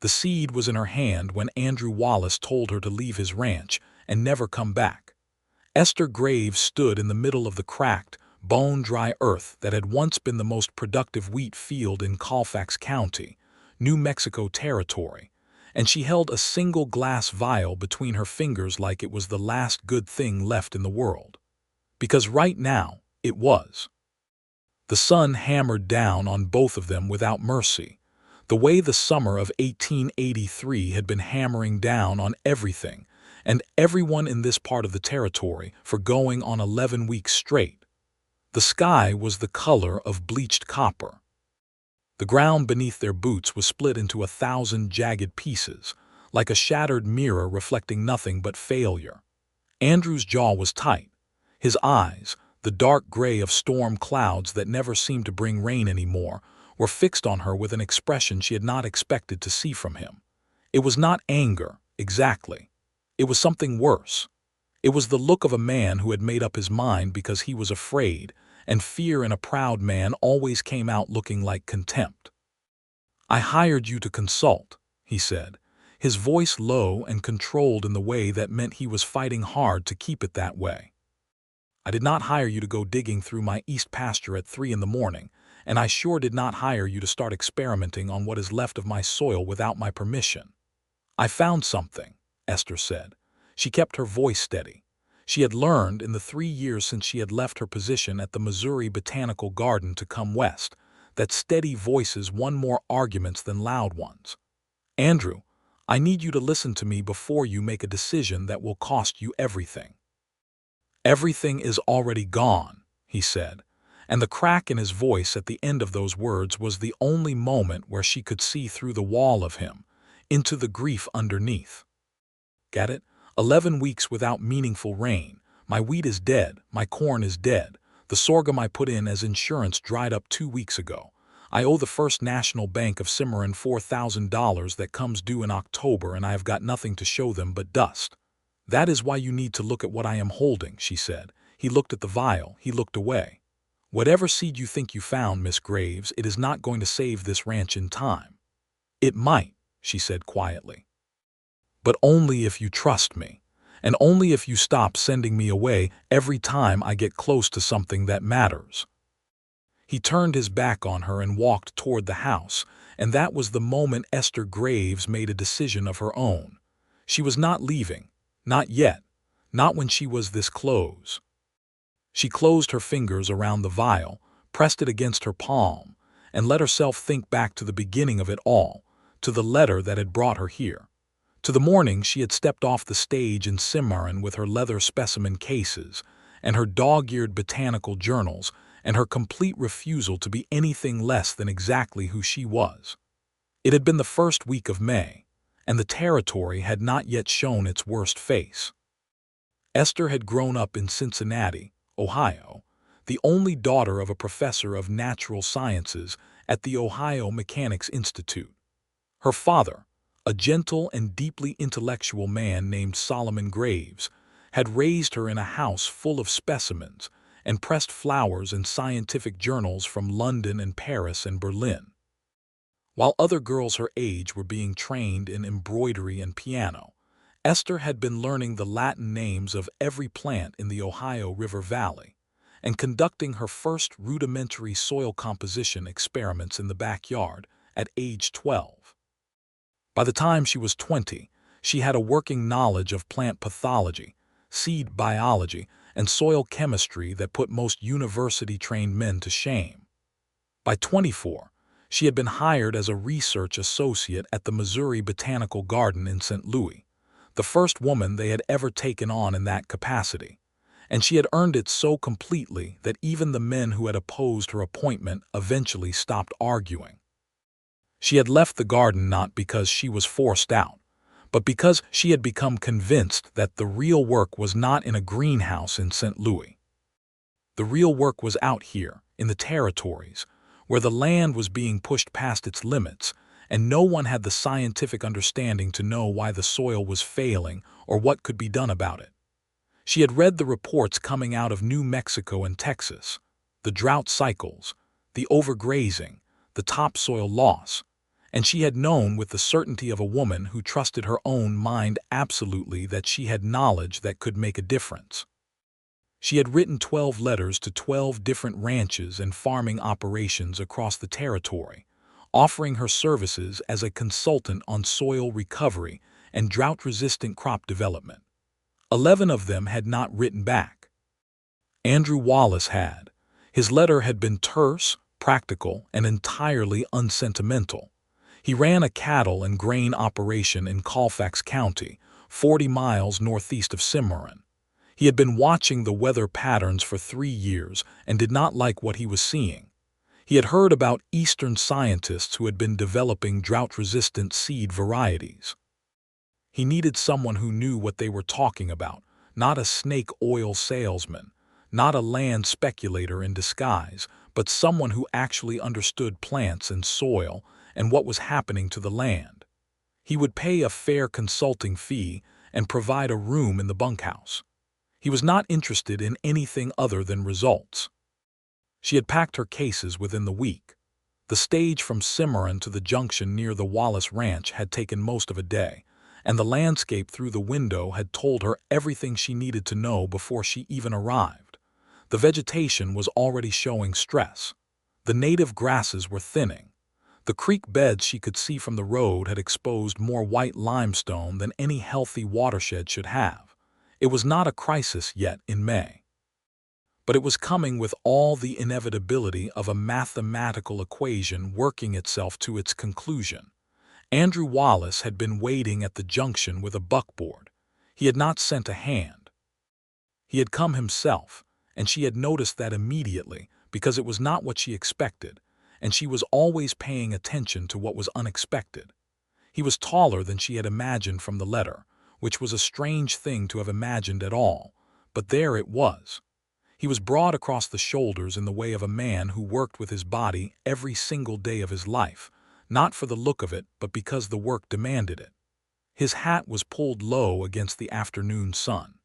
The seed was in her hand when Andrew Wallace told her to leave his ranch and never come back. Esther Graves stood in the middle of the cracked, bone-dry earth that had once been the most productive wheat field in Colfax County, New Mexico Territory, and she held a single glass vial between her fingers like it was the last good thing left in the world. Because right now, it was. The sun hammered down on both of them without mercy, the way the summer of 1883 had been hammering down on everything and everyone in this part of the territory for going on 11 weeks straight. The sky was the color of bleached copper. The ground beneath their boots was split into 1,000 jagged pieces, like a shattered mirror reflecting nothing but failure. Andrew's jaw was tight. His eyes, the dark gray of storm clouds that never seemed to bring rain anymore, were fixed on her with an expression she had not expected to see from him. It was not anger, exactly. It was something worse. It was the look of a man who had made up his mind because he was afraid, and fear in a proud man always came out looking like contempt. "I hired you to consult," he said, his voice low and controlled in the way that meant he was fighting hard to keep it that way. "I did not hire you to go digging through my east pasture at 3 in the morning, and I sure did not hire you to start experimenting on what is left of my soil without my permission." "I found something," Esther said. She kept her voice steady. She had learned in the 3 years since she had left her position at the Missouri Botanical Garden to come west that steady voices won more arguments than loud ones. "Andrew, I need you to listen to me before you make a decision that will cost you everything." "Everything is already gone," he said, and the crack in his voice at the end of those words was the only moment where she could see through the wall of him, into the grief underneath. "Get it? 11 weeks without meaningful rain. My wheat is dead, my corn is dead. The sorghum I put in as insurance dried up 2 weeks ago. I owe the First National Bank of Cimarron $4,000 that comes due in October, and I have got nothing to show them but dust." "That is why you need to look at what I am holding," she said. He looked at the vial, he looked away. "Whatever seed you think you found, Miss Graves, it is not going to save this ranch in time." "It might," she said quietly. "But only if you trust me, and only if you stop sending me away every time I get close to something that matters." He turned his back on her and walked toward the house, and that was the moment Esther Graves made a decision of her own. She was not leaving, not yet, not when she was this close. She closed her fingers around the vial, pressed it against her palm, and let herself think back to the beginning of it all, to the letter that had brought her here. To the morning she had stepped off the stage in Cimarron with her leather specimen cases, and her dog-eared botanical journals, and her complete refusal to be anything less than exactly who she was. It had been the first week of May, and the territory had not yet shown its worst face. Esther had grown up in Cincinnati, Ohio, the only daughter of a professor of natural sciences at the Ohio Mechanics Institute. Her father, a gentle and deeply intellectual man named Solomon Graves, had raised her in a house full of specimens and pressed flowers and scientific journals from London and Paris and Berlin. While other girls her age were being trained in embroidery and piano, Esther had been learning the Latin names of every plant in the Ohio River Valley and conducting her first rudimentary soil composition experiments in the backyard at age 12. By the time she was 20, she had a working knowledge of plant pathology, seed biology, and soil chemistry that put most university-trained men to shame. By 24, she had been hired as a research associate at the Missouri Botanical Garden in St. Louis, the first woman they had ever taken on in that capacity, and she had earned it so completely that even the men who had opposed her appointment eventually stopped arguing. She had left the garden not because she was forced out, but because she had become convinced that the real work was not in a greenhouse in St. Louis. The real work was out here, in the territories, where the land was being pushed past its limits, and no one had the scientific understanding to know why the soil was failing or what could be done about it. She had read the reports coming out of New Mexico and Texas, the drought cycles, the overgrazing, the topsoil loss, And she had known with the certainty of a woman who trusted her own mind absolutely that she had knowledge that could make a difference. She had written 12 letters to 12 different ranches and farming operations across the territory, offering her services as a consultant on soil recovery and drought-resistant crop development. 11 of them had not written back. Andrew Wallace had. His letter had been terse, practical, and entirely unsentimental. He ran a cattle and grain operation in Colfax County, 40 miles northeast of Cimarron. He had been watching the weather patterns for 3 years and did not like what he was seeing. He had heard about Eastern scientists who had been developing drought-resistant seed varieties. He needed someone who knew what they were talking about, not a snake oil salesman, not a land speculator in disguise, but someone who actually understood plants and soil and what was happening to the land. He would pay a fair consulting fee and provide a room in the bunkhouse. He was not interested in anything other than results. She had packed her cases within the week. The stage from Cimarron to the junction near the Wallace Ranch had taken most of a day, and the landscape through the window had told her everything she needed to know before she even arrived. The vegetation was already showing stress. The native grasses were thinning. The creek beds she could see from the road had exposed more white limestone than any healthy watershed should have. It was not a crisis yet in May. But it was coming with all the inevitability of a mathematical equation working itself to its conclusion. Andrew Wallace had been waiting at the junction with a buckboard. He had not sent a hand. He had come himself, and she had noticed that immediately because it was not what she expected, and she was always paying attention to what was unexpected. He was taller than she had imagined from the letter, which was a strange thing to have imagined at all, but there it was. He was broad across the shoulders in the way of a man who worked with his body every single day of his life, not for the look of it, but because the work demanded it. His hat was pulled low against the afternoon sun.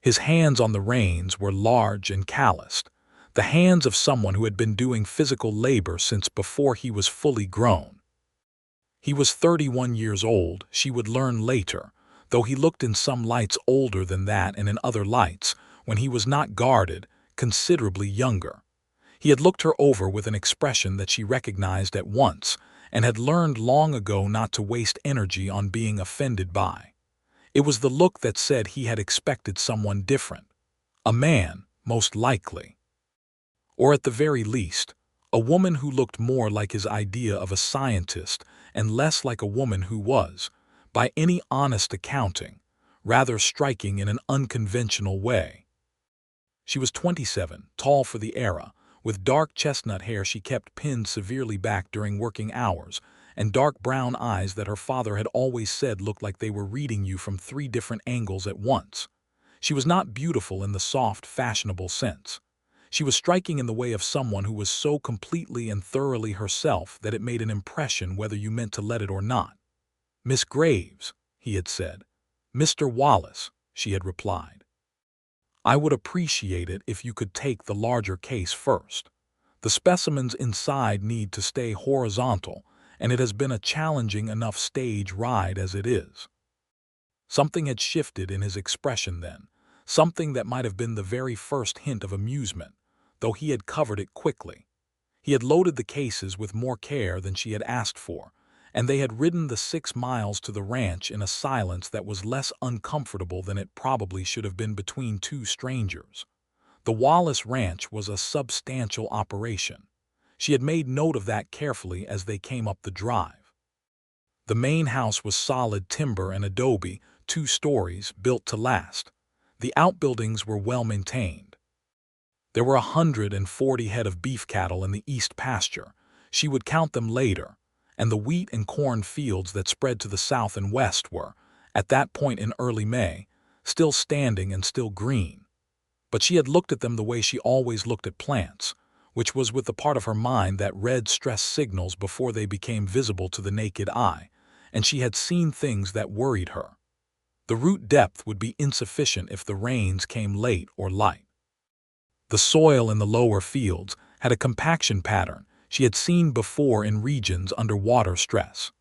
His hands on the reins were large and calloused, the hands of someone who had been doing physical labor since before he was fully grown. He was 31 years old, she would learn later, though he looked in some lights older than that and in other lights, when he was not guarded, considerably younger. He had looked her over with an expression that she recognized at once and had learned long ago not to waste energy on being offended by. It was the look that said he had expected someone different. A man, most likely. Or at the very least, a woman who looked more like his idea of a scientist and less like a woman who was, by any honest accounting, rather striking in an unconventional way. She was 27, tall for the era, with dark chestnut hair she kept pinned severely back during working hours, and dark brown eyes that her father had always said looked like they were reading you from 3 different angles at once. She was not beautiful in the soft, fashionable sense. She was striking in the way of someone who was so completely and thoroughly herself that it made an impression whether you meant to let it or not. "Miss Graves," he had said. "Mr. Wallace," she had replied. "I would appreciate it if you could take the larger case first. The specimens inside need to stay horizontal, and it has been a challenging enough stage ride as it is." Something had shifted in his expression then, something that might have been the very first hint of amusement, though he had covered it quickly. He had loaded the cases with more care than she had asked for, and they had ridden the 6 miles to the ranch in a silence that was less uncomfortable than it probably should have been between 2 strangers. The Wallace Ranch was a substantial operation. She had made note of that carefully as they came up the drive. The main house was solid timber and adobe, 2 stories, built to last. The outbuildings were well maintained. There were 140 head of beef cattle in the east pasture. She would count them later, and the wheat and corn fields that spread to the south and west were, at that point in early May, still standing and still green. But she had looked at them the way she always looked at plants, which was with the part of her mind that read stress signals before they became visible to the naked eye, and she had seen things that worried her. The root depth would be insufficient if the rains came late or light. The soil in the lower fields had a compaction pattern she had seen before in regions under water stress.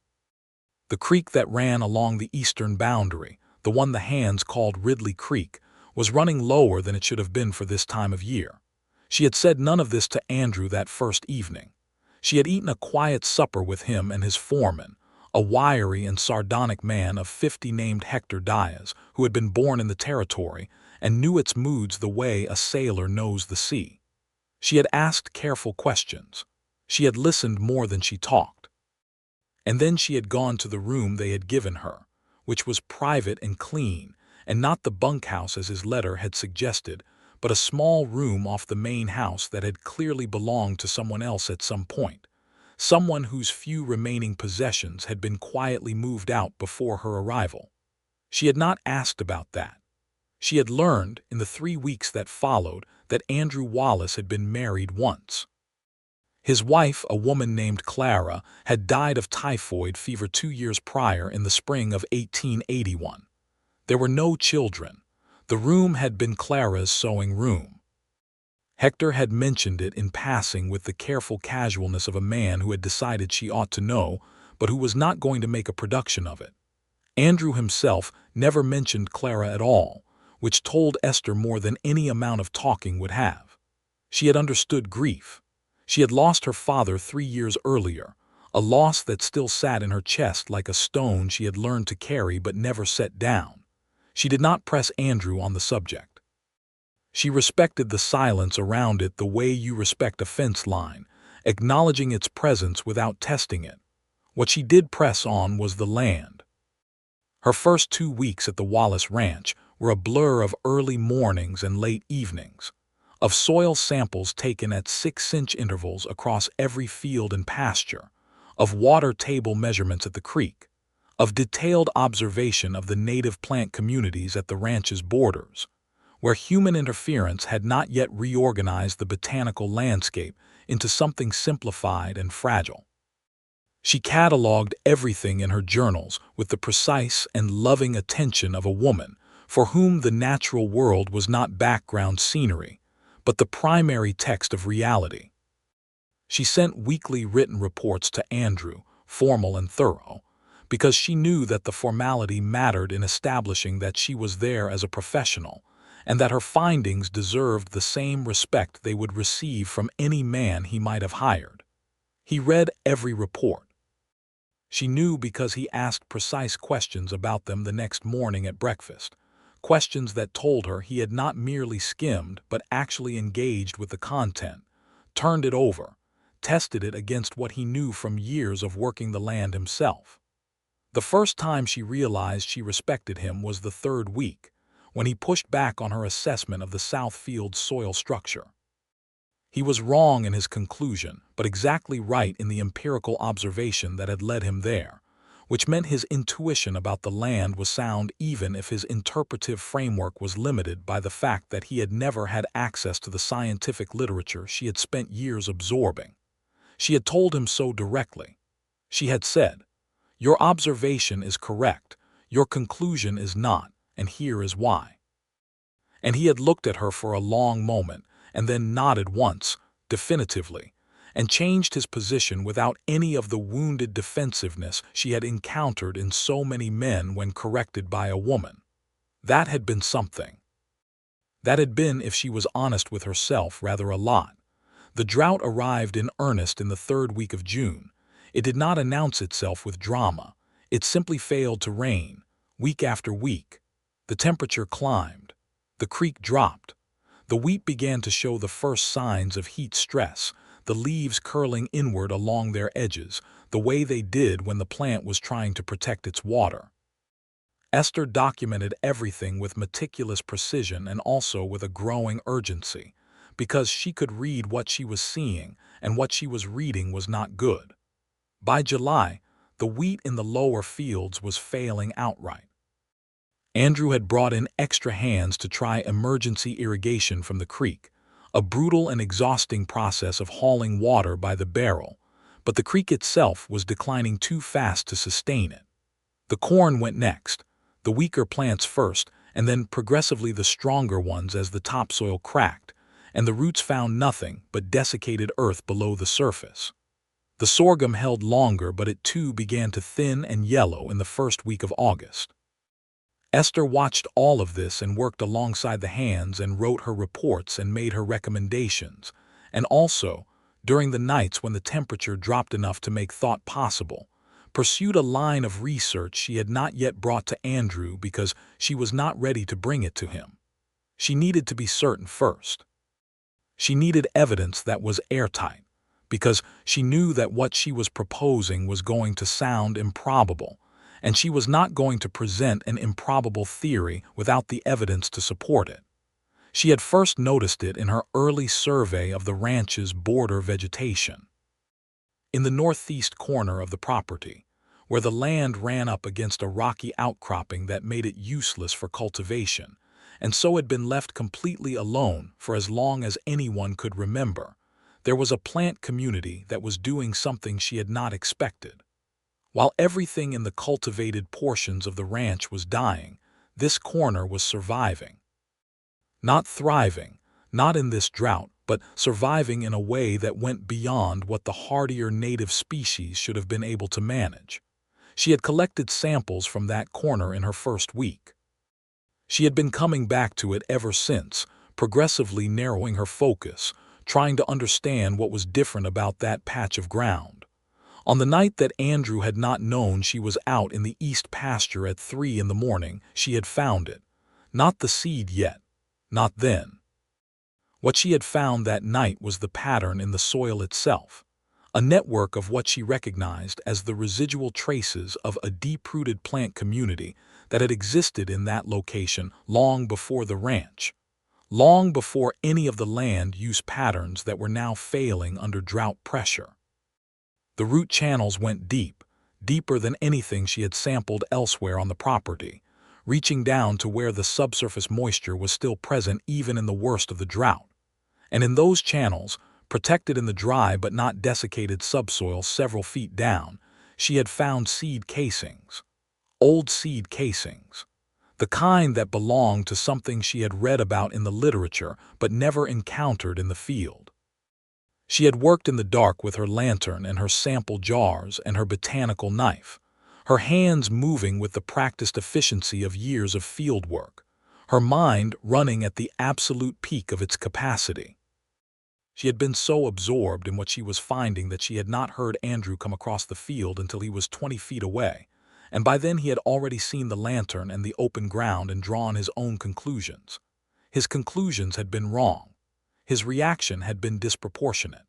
The creek that ran along the eastern boundary, the one the hands called Ridley Creek, was running lower than it should have been for this time of year. She had said none of this to Andrew that first evening. She had eaten a quiet supper with him and his foreman, a wiry and sardonic man of 50 named Hector Diaz, who had been born in the territory and knew its moods the way a sailor knows the sea. She had asked careful questions. She had listened more than she talked. And then she had gone to the room they had given her, which was private and clean, and not the bunkhouse as his letter had suggested, but a small room off the main house that had clearly belonged to someone else at some point, someone whose few remaining possessions had been quietly moved out before her arrival. She had not asked about that. She had learned, in the 3 weeks that followed, that Andrew Wallace had been married once. His wife, a woman named Clara, had died of typhoid fever 2 years prior in the spring of 1881. There were no children. The room had been Clara's sewing room. Hector had mentioned it in passing with the careful casualness of a man who had decided she ought to know, but who was not going to make a production of it. Andrew himself never mentioned Clara at all, which told Esther more than any amount of talking would have. She had understood grief. She had lost her father 3 years earlier, a loss that still sat in her chest like a stone she had learned to carry but never set down. She did not press Andrew on the subject. She respected the silence around it the way you respect a fence line, acknowledging its presence without testing it. What she did press on was the land. Her first 2 weeks at the Wallace Ranch were a blur of early mornings and late evenings, of soil samples taken at 6-inch intervals across every field and pasture, of water table measurements at the creek, of detailed observation of the native plant communities at the ranch's borders, where human interference had not yet reorganized the botanical landscape into something simplified and fragile. She cataloged everything in her journals with the precise and loving attention of a woman for whom the natural world was not background scenery, but the primary text of reality. She sent weekly written reports to Andrew, formal and thorough, because she knew that the formality mattered in establishing that she was there as a professional, and that her findings deserved the same respect they would receive from any man he might have hired. He read every report. She knew because he asked precise questions about them the next morning at breakfast, questions that told her he had not merely skimmed but actually engaged with the content, turned it over, tested it against what he knew from years of working the land himself. The first time she realized she respected him was the 3rd week, when he pushed back on her assessment of the South Field's soil structure. He was wrong in his conclusion, but exactly right in the empirical observation that had led him there, which meant his intuition about the land was sound even if his interpretive framework was limited by the fact that he had never had access to the scientific literature she had spent years absorbing. She had told him so directly. She had said, "Your observation is correct, your conclusion is not, and here is why." And he had looked at her for a long moment, and then nodded once, definitively, and changed his position without any of the wounded defensiveness she had encountered in so many men when corrected by a woman. That had been something. That had been, if she was honest with herself, rather a lot. The drought arrived in earnest in the 3rd week of June. It did not announce itself with drama. It simply failed to rain, week after week. The temperature climbed. The creek dropped. The wheat began to show the first signs of heat stress, the leaves curling inward along their edges, the way they did when the plant was trying to protect its water. Esther documented everything with meticulous precision and also with a growing urgency, because she could read what she was seeing, and what she was reading was not good. By July, the wheat in the lower fields was failing outright. Andrew had brought in extra hands to try emergency irrigation from the creek, a brutal and exhausting process of hauling water by the barrel, but the creek itself was declining too fast to sustain it. The corn went next, the weaker plants first, and then progressively the stronger ones as the topsoil cracked, and the roots found nothing but desiccated earth below the surface. The sorghum held longer, but it too began to thin and yellow in the first week of August. Esther watched all of this and worked alongside the hands and wrote her reports and made her recommendations, and also, during the nights when the temperature dropped enough to make thought possible, pursued a line of research she had not yet brought to Andrew because she was not ready to bring it to him. She needed to be certain first. She needed evidence that was airtight, because she knew that what she was proposing was going to sound improbable, and she was not going to present an improbable theory without the evidence to support it. She had first noticed it in her early survey of the ranch's border vegetation. In the northeast corner of the property, where the land ran up against a rocky outcropping that made it useless for cultivation, and so had been left completely alone for as long as anyone could remember, there was a plant community that was doing something she had not expected. While everything in the cultivated portions of the ranch was dying, this corner was surviving. Not thriving, not in this drought, but surviving in a way that went beyond what the hardier native species should have been able to manage. She had collected samples from that corner in her first week. She had been coming back to it ever since, progressively narrowing her focus, trying to understand what was different about that patch of ground. On the night that Andrew had not known she was out in the east pasture at 3 in the morning, she had found it. Not the seed yet. Not then. What she had found that night was the pattern in the soil itself, a network of what she recognized as the residual traces of a deep-rooted plant community that had existed in that location long before the ranch, long before any of the land use patterns that were now failing under drought pressure. The root channels went deep, deeper than anything she had sampled elsewhere on the property, reaching down to where the subsurface moisture was still present even in the worst of the drought. And in those channels, protected in the dry but not desiccated subsoil several feet down, she had found seed casings. Old seed casings. The kind that belonged to something she had read about in the literature but never encountered in the field. She had worked in the dark with her lantern and her sample jars and her botanical knife, her hands moving with the practiced efficiency of years of field work, her mind running at the absolute peak of its capacity. She had been so absorbed in what she was finding that she had not heard Andrew come across the field until he was 20 feet away, and by then he had already seen the lantern and the open ground and drawn his own conclusions. His conclusions had been wrong. His reaction had been disproportionate.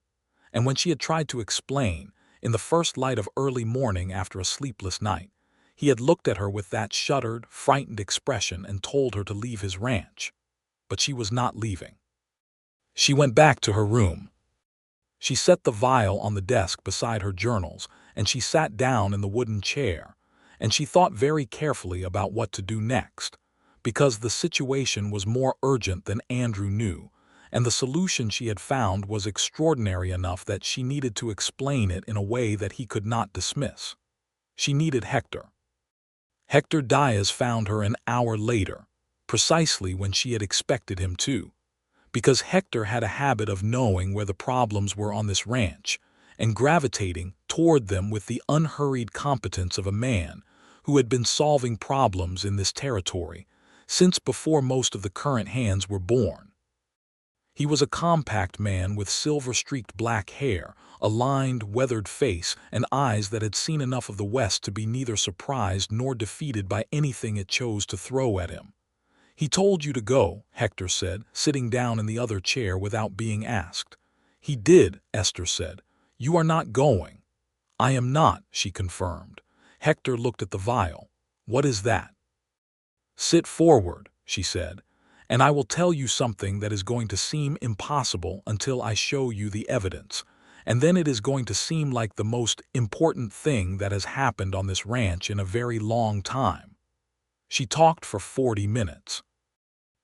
And when she had tried to explain, in the first light of early morning after a sleepless night, he had looked at her with that shuttered, frightened expression and told her to leave his ranch. But she was not leaving. She went back to her room. She set the vial on the desk beside her journals, and she sat down in the wooden chair, and she thought very carefully about what to do next, because the situation was more urgent than Andrew knew, and the solution she had found was extraordinary enough that she needed to explain it in a way that he could not dismiss. She needed Hector. Hector Diaz found her an hour later, precisely when she had expected him to, because Hector had a habit of knowing where the problems were on this ranch and gravitating toward them with the unhurried competence of a man who had been solving problems in this territory since before most of the current hands were born. He was a compact man with silver-streaked black hair, a lined, weathered face, and eyes that had seen enough of the West to be neither surprised nor defeated by anything it chose to throw at him. "He told you to go," Hector said, sitting down in the other chair without being asked. "He did," Esther said. "You are not going." "I am not," she confirmed. Hector looked at the vial. "What is that?" "Sit forward," she said, "and I will tell you something that is going to seem impossible until I show you the evidence, and then it is going to seem like the most important thing that has happened on this ranch in a very long time." She talked for 40 minutes.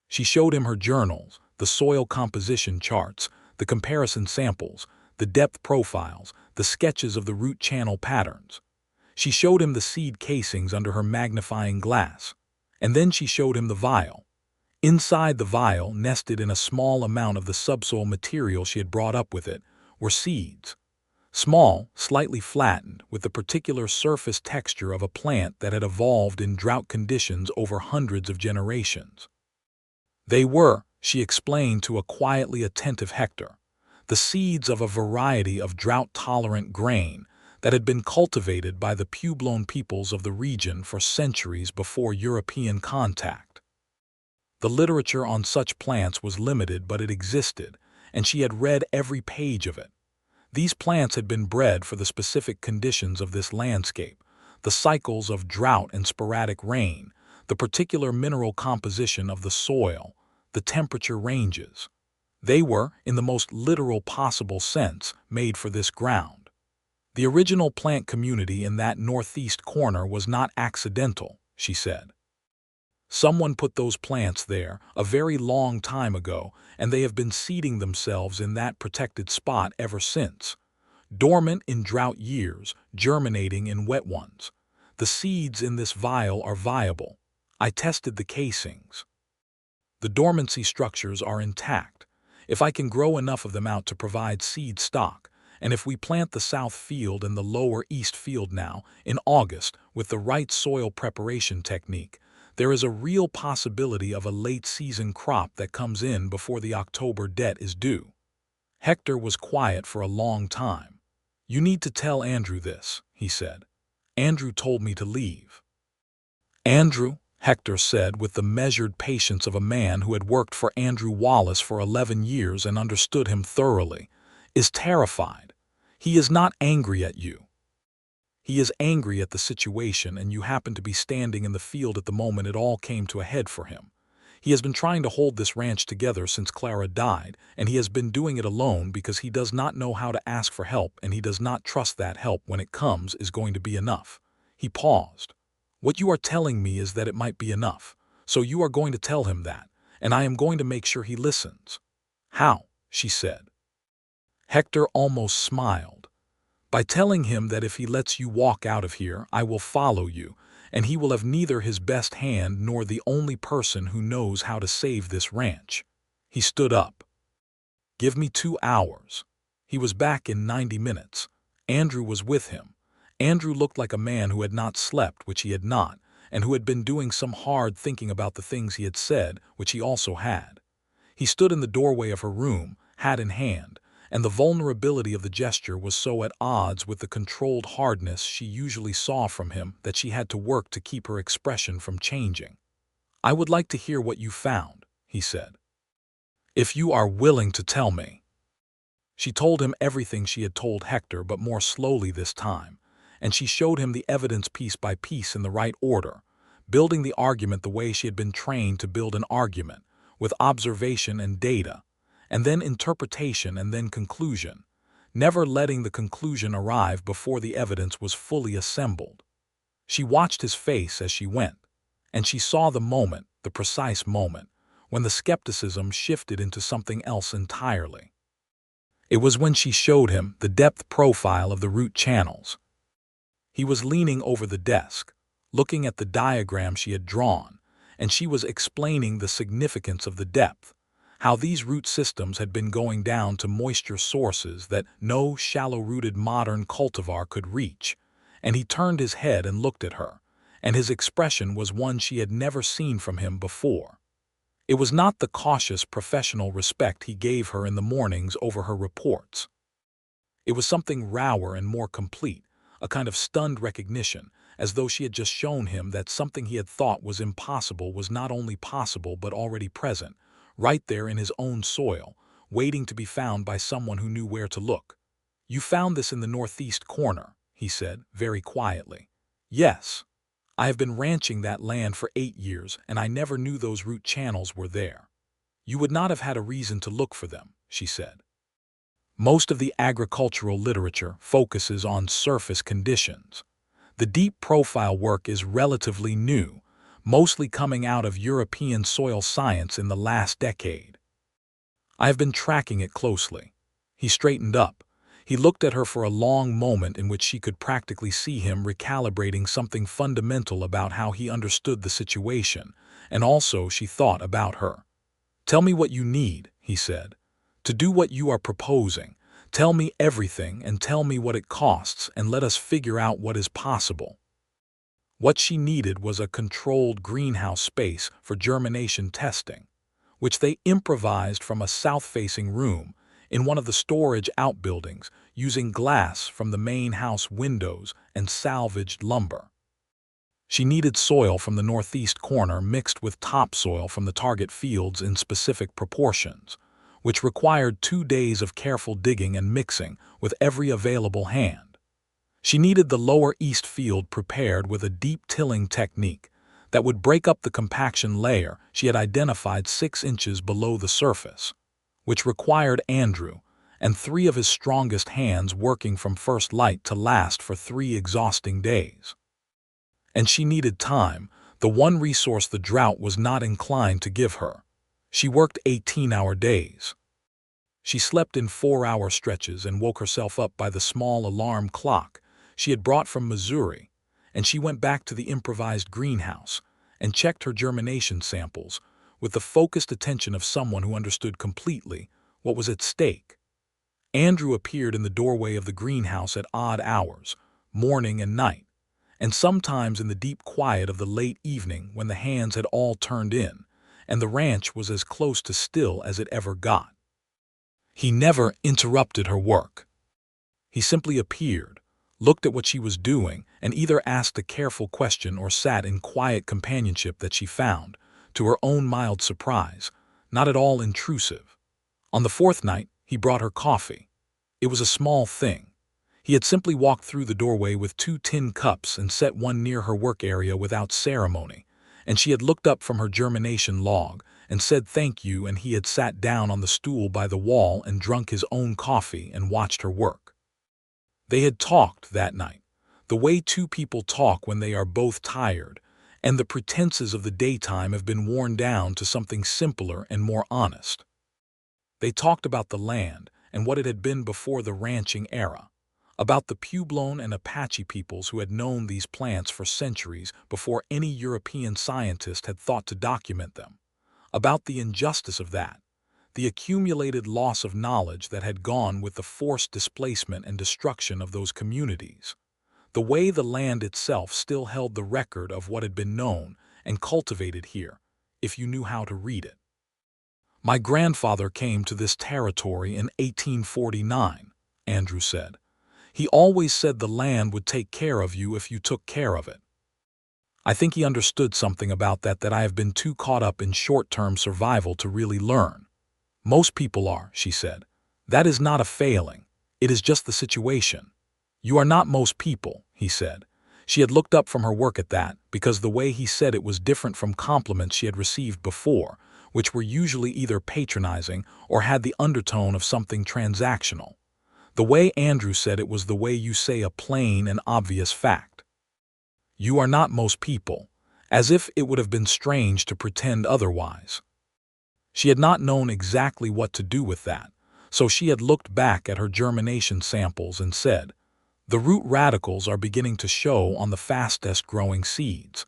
She showed him her journals, the soil composition charts, the comparison samples, the depth profiles, the sketches of the root channel patterns. She showed him the seed casings under her magnifying glass, and then she showed him the vial. Inside the vial, nested in a small amount of the subsoil material she had brought up with it, were seeds. Small, slightly flattened, with the particular surface texture of a plant that had evolved in drought conditions over hundreds of generations. They were, she explained to a quietly attentive Hector, the seeds of a variety of drought-tolerant grain that had been cultivated by the Puebloan peoples of the region for centuries before European contact. The literature on such plants was limited, but it existed, and she had read every page of it. These plants had been bred for the specific conditions of this landscape, the cycles of drought and sporadic rain, the particular mineral composition of the soil, the temperature ranges. They were, in the most literal possible sense, made for this ground. The original plant community in that northeast corner was not accidental, she said. Someone put those plants there a very long time ago, and they have been seeding themselves in that protected spot ever since. Dormant in drought years, germinating in wet ones. The seeds in this vial are viable. I tested the casings. The dormancy structures are intact. If I can grow enough of them out to provide seed stock, and if we plant the south field and the lower east field now, in August, with the right soil preparation technique, there is a real possibility of a late-season crop that comes in before the October debt is due. Hector was quiet for a long time. You need to tell Andrew this, he said. Andrew told me to leave. Andrew, Hector said with the measured patience of a man who had worked for Andrew Wallace for 11 years and understood him thoroughly, is terrified. He is not angry at you. He is angry at the situation, and you happen to be standing in the field at the moment it all came to a head for him. He has been trying to hold this ranch together since Clara died, and he has been doing it alone because he does not know how to ask for help, and he does not trust that help when it comes is going to be enough. He paused. What you are telling me is that it might be enough, so you are going to tell him that, and I am going to make sure he listens. How? She said. Hector almost smiled. By telling him that if he lets you walk out of here, I will follow you, and he will have neither his best hand nor the only person who knows how to save this ranch. He stood up. Give me 2 hours. He was back in 90 minutes. Andrew was with him. Andrew looked like a man who had not slept, which he had not, and who had been doing some hard thinking about the things he had said, which he also had. He stood in the doorway of her room, hat in hand, and the vulnerability of the gesture was so at odds with the controlled hardness she usually saw from him that she had to work to keep her expression from changing. I would like to hear what you found, he said. If you are willing to tell me. She told him everything she had told Hector, but more slowly this time, and she showed him the evidence piece by piece in the right order, building the argument the way she had been trained to build an argument, with observation and data, and then interpretation and then conclusion, never letting the conclusion arrive before the evidence was fully assembled. She watched his face as she went, and she saw the moment, the precise moment, when the skepticism shifted into something else entirely. It was when she showed him the depth profile of the root channels. He was leaning over the desk, looking at the diagram she had drawn, and she was explaining the significance of the depth, how these root systems had been going down to moisture sources that no shallow-rooted modern cultivar could reach, and he turned his head and looked at her, and his expression was one she had never seen from him before. It was not the cautious professional respect he gave her in the mornings over her reports. It was something rawer and more complete, a kind of stunned recognition, as though she had just shown him that something he had thought was impossible was not only possible but already present, right there in his own soil, waiting to be found by someone who knew where to look. You found this in the northeast corner, he said, very quietly. Yes. I have been ranching that land for 8 years, and I never knew those root channels were there. You would not have had a reason to look for them, she said. Most of the agricultural literature focuses on surface conditions. The deep profile work is relatively new, mostly coming out of European soil science in the last decade. I have been tracking it closely. He straightened up. He looked at her for a long moment in which she could practically see him recalibrating something fundamental about how he understood the situation, and also she thought about her. Tell me what you need, he said. To do what you are proposing. Tell me everything and tell me what it costs and let us figure out what is possible. What she needed was a controlled greenhouse space for germination testing, which they improvised from a south-facing room in one of the storage outbuildings using glass from the main house windows and salvaged lumber. She needed soil from the northeast corner mixed with topsoil from the target fields in specific proportions, which required 2 days of careful digging and mixing with every available hand. She needed the lower east field prepared with a deep tilling technique that would break up the compaction layer she had identified 6 inches below the surface, which required Andrew and 3 of his strongest hands working from first light to last for 3 exhausting days. And she needed time, the one resource the drought was not inclined to give her. She worked 18-hour days. She slept in 4-hour stretches and woke herself up by the small alarm clock she had brought from Missouri, and she went back to the improvised greenhouse and checked her germination samples with the focused attention of someone who understood completely what was at stake. Andrew appeared in the doorway of the greenhouse at odd hours, morning and night, and sometimes in the deep quiet of the late evening when the hands had all turned in, and the ranch was as close to still as it ever got. He never interrupted her work. He simply appeared, looked at what she was doing, and either asked a careful question or sat in quiet companionship that she found, to her own mild surprise, not at all intrusive. On the 4th night, he brought her coffee. It was a small thing. He had simply walked through the doorway with 2 tin cups and set one near her work area without ceremony, and she had looked up from her germination log and said thank you, and he had sat down on the stool by the wall and drunk his own coffee and watched her work. They had talked that night, the way 2 people talk when they are both tired, and the pretenses of the daytime have been worn down to something simpler and more honest. They talked about the land and what it had been before the ranching era, about the Puebloan and Apache peoples who had known these plants for centuries before any European scientist had thought to document them, about the injustice of that, the accumulated loss of knowledge that had gone with the forced displacement and destruction of those communities, the way the land itself still held the record of what had been known and cultivated here, if you knew how to read it. My grandfather came to this territory in 1849, Andrew said. He always said the land would take care of you if you took care of it. I think he understood something about that I have been too caught up in short-term survival to really learn. Most people are, she said. That is not a failing. It is just the situation. You are not most people, he said. She had looked up from her work at that, because the way he said it was different from compliments she had received before, which were usually either patronizing or had the undertone of something transactional. The way Andrew said it was the way you say a plain and obvious fact. You are not most people, as if it would have been strange to pretend otherwise. She had not known exactly what to do with that, so she had looked back at her germination samples and said, "The root radicals are beginning to show on the fastest growing seeds.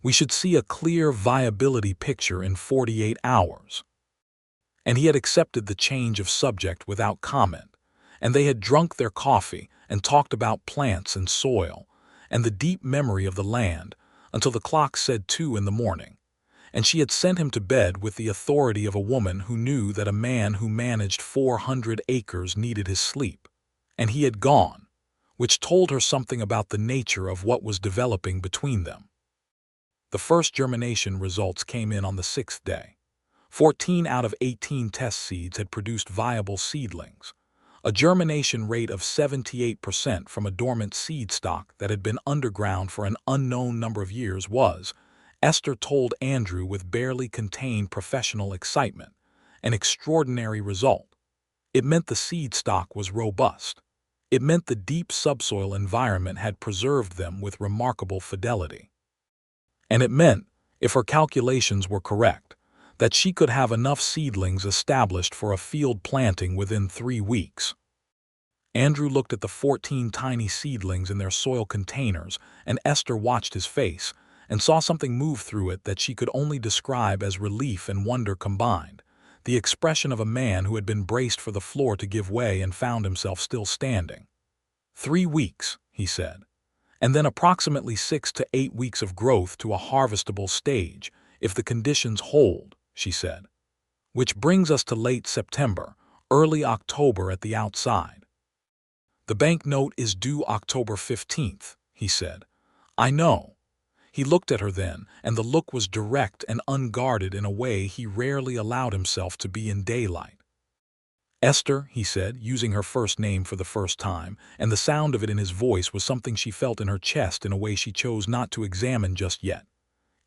We should see a clear viability picture in 48 hours." And he had accepted the change of subject without comment, and they had drunk their coffee and talked about plants and soil and the deep memory of the land until the clock said 2 in the morning, and she had sent him to bed with the authority of a woman who knew that a man who managed 400 acres needed his sleep, and he had gone, which told her something about the nature of what was developing between them. The first germination results came in on the 6th day. 14 out of 18 test seeds had produced viable seedlings, a germination rate of 78% from a dormant seed stock that had been underground for an unknown number of years was, Esther told Andrew with barely contained professional excitement, an extraordinary result. It meant the seed stock was robust. It meant the deep subsoil environment had preserved them with remarkable fidelity. And it meant, if her calculations were correct, that she could have enough seedlings established for a field planting within 3 weeks. Andrew looked at the 14 tiny seedlings in their soil containers, and Esther watched his face and saw something move through it that she could only describe as relief and wonder combined, the expression of a man who had been braced for the floor to give way and found himself still standing. 3 weeks, he said, and then approximately 6 to 8 weeks of growth to a harvestable stage, if the conditions hold, she said. Which brings us to late September, early October at the outside. The banknote is due October 15th, he said. I know. He looked at her then, and the look was direct and unguarded in a way he rarely allowed himself to be in daylight. Esther, he said, using her first name for the first time, and the sound of it in his voice was something she felt in her chest in a way she chose not to examine just yet.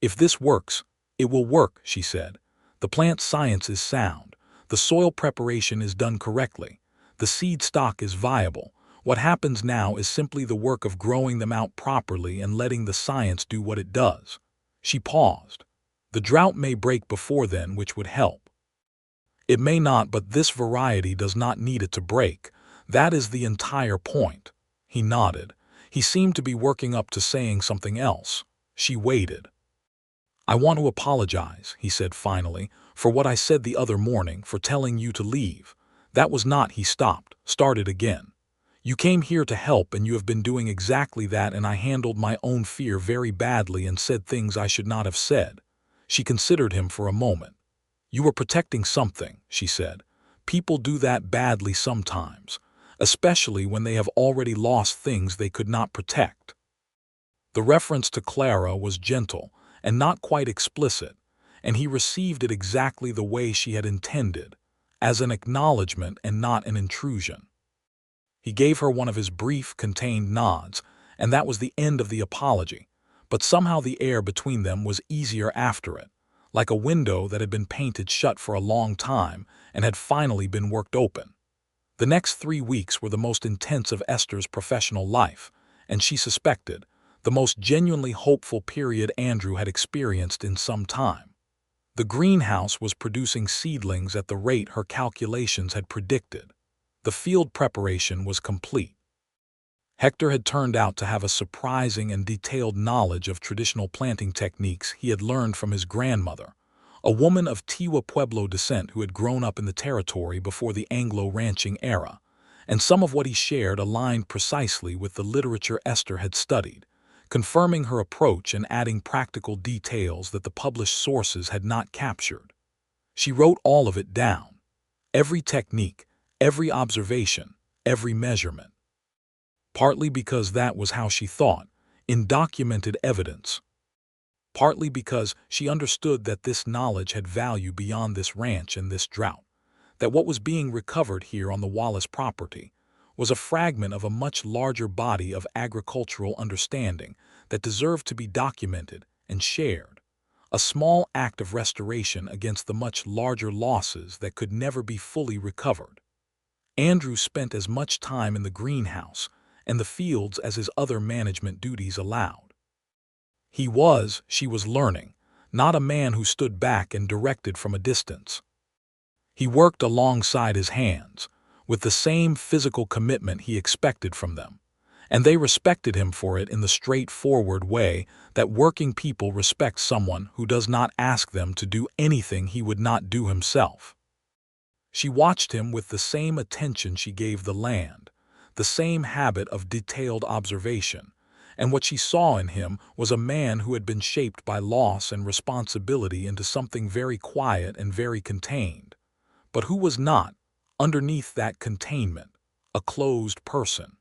If this works, it will work, she said. The plant science is sound. The soil preparation is done correctly. The seed stock is viable. What happens now is simply the work of growing them out properly and letting the science do what it does. She paused. The drought may break before then, which would help. It may not, but this variety does not need it to break. That is the entire point. He nodded. He seemed to be working up to saying something else. She waited. I want to apologize, he said finally, for what I said the other morning, for telling you to leave. That was not, he stopped, started again. You came here to help and you have been doing exactly that, and I handled my own fear very badly and said things I should not have said. She considered him for a moment. You were protecting something, she said. People do that badly sometimes, especially when they have already lost things they could not protect. The reference to Clara was gentle and not quite explicit, and he received it exactly the way she had intended, as an acknowledgement and not an intrusion. He gave her one of his brief, contained nods, and that was the end of the apology, but somehow the air between them was easier after it, like a window that had been painted shut for a long time and had finally been worked open. The next 3 weeks were the most intense of Esther's professional life, and she suspected, the most genuinely hopeful period Andrew had experienced in some time. The greenhouse was producing seedlings at the rate her calculations had predicted. The field preparation was complete. Hector had turned out to have a surprising and detailed knowledge of traditional planting techniques he had learned from his grandmother, a woman of Tewa Pueblo descent who had grown up in the territory before the Anglo-ranching era, and some of what he shared aligned precisely with the literature Esther had studied, confirming her approach and adding practical details that the published sources had not captured. She wrote all of it down, every technique, every observation, every measurement. Partly because that was how she thought, in documented evidence. Partly because she understood that this knowledge had value beyond this ranch and this drought, that what was being recovered here on the Wallace property was a fragment of a much larger body of agricultural understanding that deserved to be documented and shared, a small act of restoration against the much larger losses that could never be fully recovered. Andrew spent as much time in the greenhouse and the fields as his other management duties allowed. He was, she was learning, not a man who stood back and directed from a distance. He worked alongside his hands, with the same physical commitment he expected from them, and they respected him for it in the straightforward way that working people respect someone who does not ask them to do anything he would not do himself. She watched him with the same attention she gave the land, the same habit of detailed observation, and what she saw in him was a man who had been shaped by loss and responsibility into something very quiet and very contained, but who was not, underneath that containment, a closed person.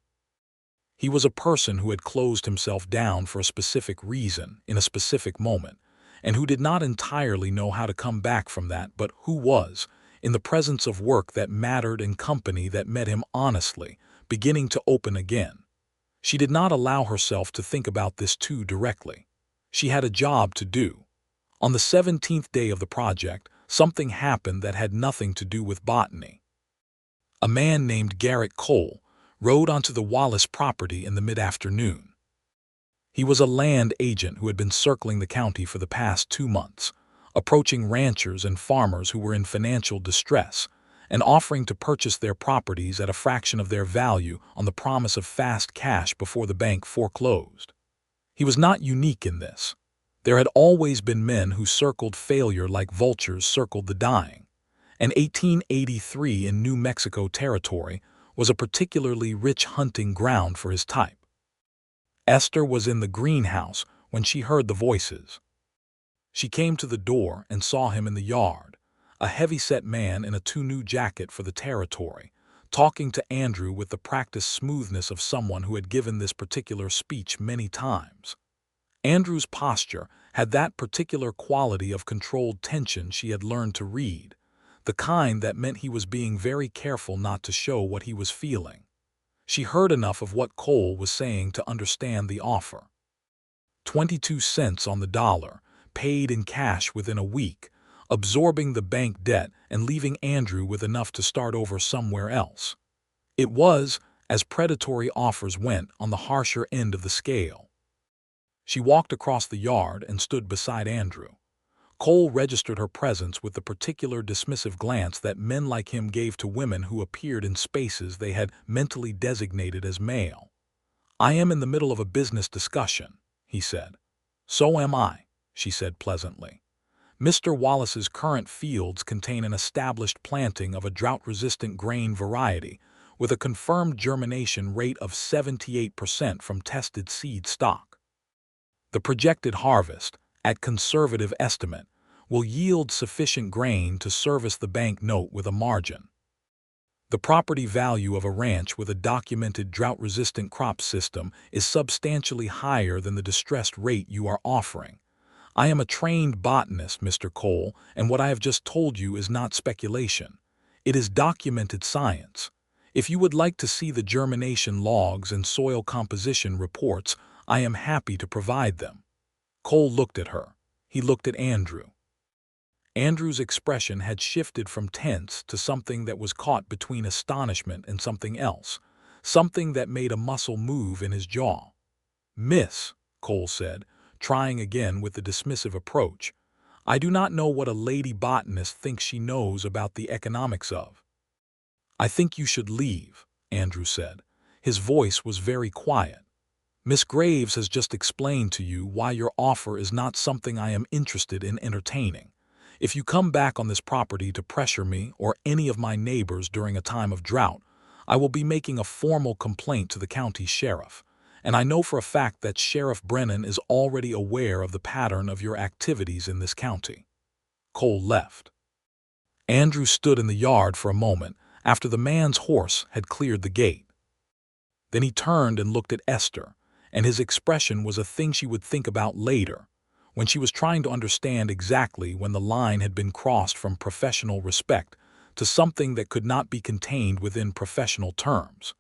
He was a person who had closed himself down for a specific reason in a specific moment, and who did not entirely know how to come back from that, but who was, in the presence of work that mattered and company that met him honestly, beginning to open again. She did not allow herself to think about this too directly. She had a job to do. On the 17th day of the project, something happened that had nothing to do with botany. A man named Garrett Cole rode onto the Wallace property in the mid-afternoon. He was a land agent who had been circling the county for the past 2 months, approaching ranchers and farmers who were in financial distress and offering to purchase their properties at a fraction of their value on the promise of fast cash before the bank foreclosed. He was not unique in this. There had always been men who circled failure like vultures circled the dying, and 1883 in New Mexico Territory was a particularly rich hunting ground for his type. Esther was in the greenhouse when she heard the voices. She came to the door and saw him in the yard, a heavy-set man in a too-new jacket for the territory, talking to Andrew with the practiced smoothness of someone who had given this particular speech many times. Andrew's posture had that particular quality of controlled tension she had learned to read, the kind that meant he was being very careful not to show what he was feeling. She heard enough of what Cole was saying to understand the offer. 22 cents on the dollar, paid in cash within a week, absorbing the bank debt and leaving Andrew with enough to start over somewhere else. It was, as predatory offers went, on the harsher end of the scale. She walked across the yard and stood beside Andrew. Cole registered her presence with the particular dismissive glance that men like him gave to women who appeared in spaces they had mentally designated as male. "I am in the middle of a business discussion," he said. "So am I," she said pleasantly. "Mr. Wallace's current fields contain an established planting of a drought-resistant grain variety with a confirmed germination rate of 78% from tested seed stock. The projected harvest, at conservative estimate, will yield sufficient grain to service the bank note with a margin. The property value of a ranch with a documented drought-resistant crop system is substantially higher than the distressed rate you are offering. I am a trained botanist, Mr. Cole, and what I have just told you is not speculation. It is documented science. If you would like to see the germination logs and soil composition reports, I am happy to provide them." Cole looked at her. He looked at Andrew. Andrew's expression had shifted from tense to something that was caught between astonishment and something else, something that made a muscle move in his jaw. "Miss," Cole said, trying again with the dismissive approach, "I do not know what a lady botanist thinks she knows about the economics of." "I think you should leave," Andrew said. His voice was very quiet. "Miss Graves has just explained to you why your offer is not something I am interested in entertaining. If you come back on this property to pressure me or any of my neighbors during a time of drought, I will be making a formal complaint to the county sheriff, and I know for a fact that Sheriff Brennan is already aware of the pattern of your activities in this county." Cole left. Andrew stood in the yard for a moment after the man's horse had cleared the gate. Then he turned and looked at Esther, and his expression was a thing she would think about later, when she was trying to understand exactly when the line had been crossed from professional respect to something that could not be contained within professional terms.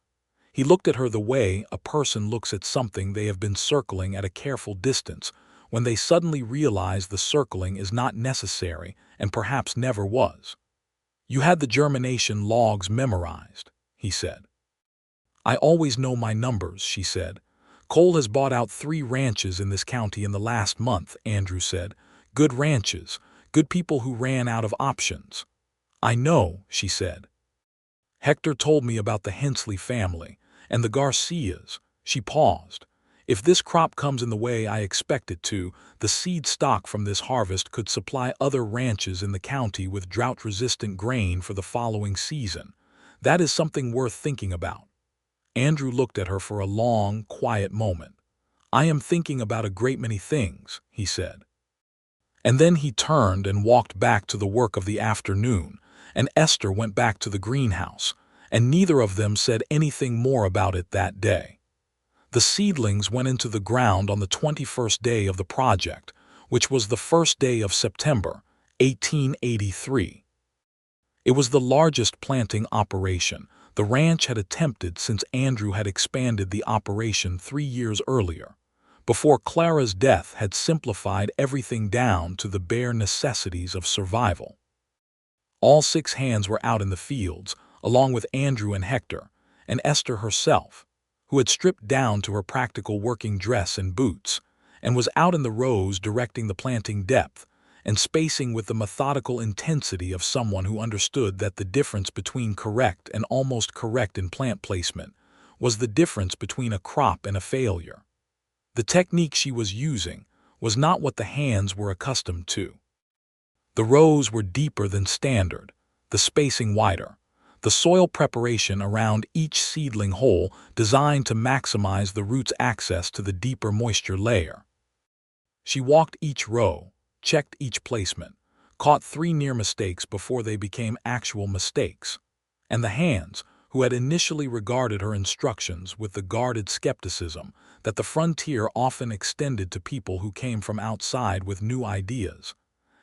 He looked at her the way a person looks at something they have been circling at a careful distance when they suddenly realize the circling is not necessary and perhaps never was. "You had the germination logs memorized," he said. "I always know my numbers," she said. "Cole has bought out 3 ranches in this county in the last month," Andrew said. "Good ranches, good people who ran out of options." "I know," she said. "Hector told me about the Hensley family, and the Garcias." She paused. "If this crop comes in the way I expect it to, the seed stock from this harvest could supply other ranches in the county with drought-resistant grain for the following season. That is something worth thinking about." Andrew looked at her for a long, quiet moment. "I am thinking about a great many things," he said. And then he turned and walked back to the work of the afternoon, and Esther went back to the greenhouse, and neither of them said anything more about it that day. The seedlings went into the ground on the 21st day of the project, which was the first day of September, 1883. It was the largest planting operation the ranch had attempted since Andrew had expanded the operation 3 years earlier, before Clara's death had simplified everything down to the bare necessities of survival. All 6 hands were out in the fields, along with Andrew and Hector, and Esther herself, who had stripped down to her practical working dress and boots, and was out in the rows directing the planting depth and spacing with the methodical intensity of someone who understood that the difference between correct and almost correct in plant placement was the difference between a crop and a failure. The technique she was using was not what the hands were accustomed to. The rows were deeper than standard, the spacing wider, the soil preparation around each seedling hole designed to maximize the root's access to the deeper moisture layer. She walked each row, checked each placement, caught 3 near mistakes before they became actual mistakes. And the hands, who had initially regarded her instructions with the guarded skepticism that the frontier often extended to people who came from outside with new ideas,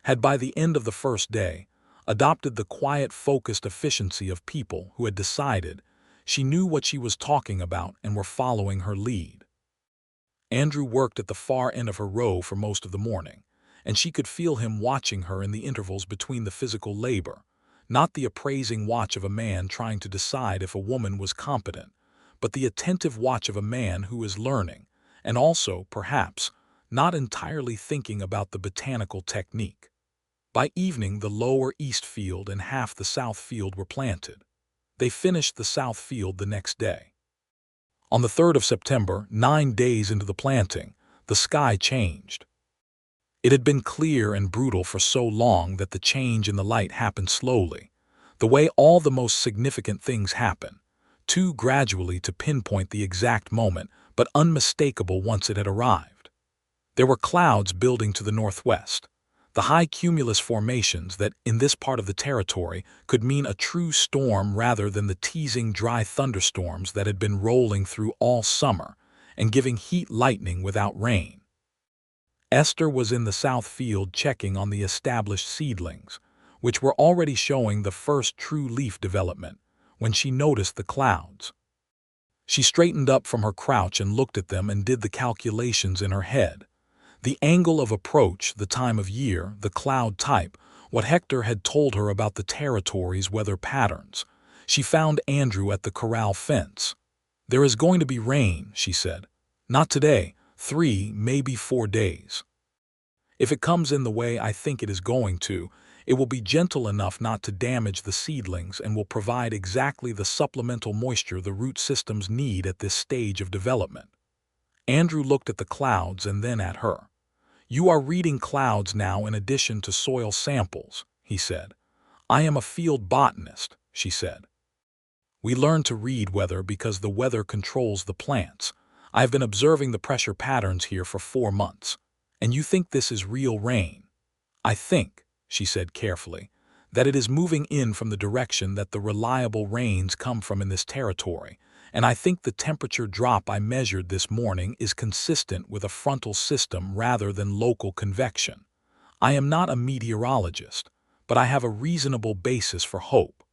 had by the end of the first day adopted the quiet, focused efficiency of people who had decided she knew what she was talking about and were following her lead. Andrew worked at the far end of her row for most of the morning, and she could feel him watching her in the intervals between the physical labor, not the appraising watch of a man trying to decide if a woman was competent, but the attentive watch of a man who is learning, and also, perhaps, not entirely thinking about the botanical technique. By evening, the lower east field and half the south field were planted. They finished the south field the next day. On the 3rd of September, 9 days into the planting, the sky changed. It had been clear and brutal for so long that the change in the light happened slowly, the way all the most significant things happen, too gradually to pinpoint the exact moment, but unmistakable once it had arrived. There were clouds building to the northwest, the high cumulus formations that, in this part of the territory, could mean a true storm rather than the teasing dry thunderstorms that had been rolling through all summer and giving heat lightning without rain. Esther was in the south field checking on the established seedlings, which were already showing the first true leaf development, when she noticed the clouds. She straightened up from her crouch and looked at them and did the calculations in her head. The angle of approach, the time of year, the cloud type, what Hector had told her about the territory's weather patterns. She found Andrew at the corral fence. "There is going to be rain," she said. "Not today, 3, maybe 4 days. If it comes in the way I think it is going to, it will be gentle enough not to damage the seedlings and will provide exactly the supplemental moisture the root systems need at this stage of development." Andrew looked at the clouds and then at her. "You are reading clouds now in addition to soil samples," he said. "I am a field botanist," she said. "We learn to read weather because the weather controls the plants. I have been observing the pressure patterns here for 4 months. And you think this is real rain? I think," she said carefully, "that it is moving in from the direction that the reliable rains come from in this territory, and I think the temperature drop I measured this morning is consistent with a frontal system rather than local convection. I am not a meteorologist, but I have a reasonable basis for hope."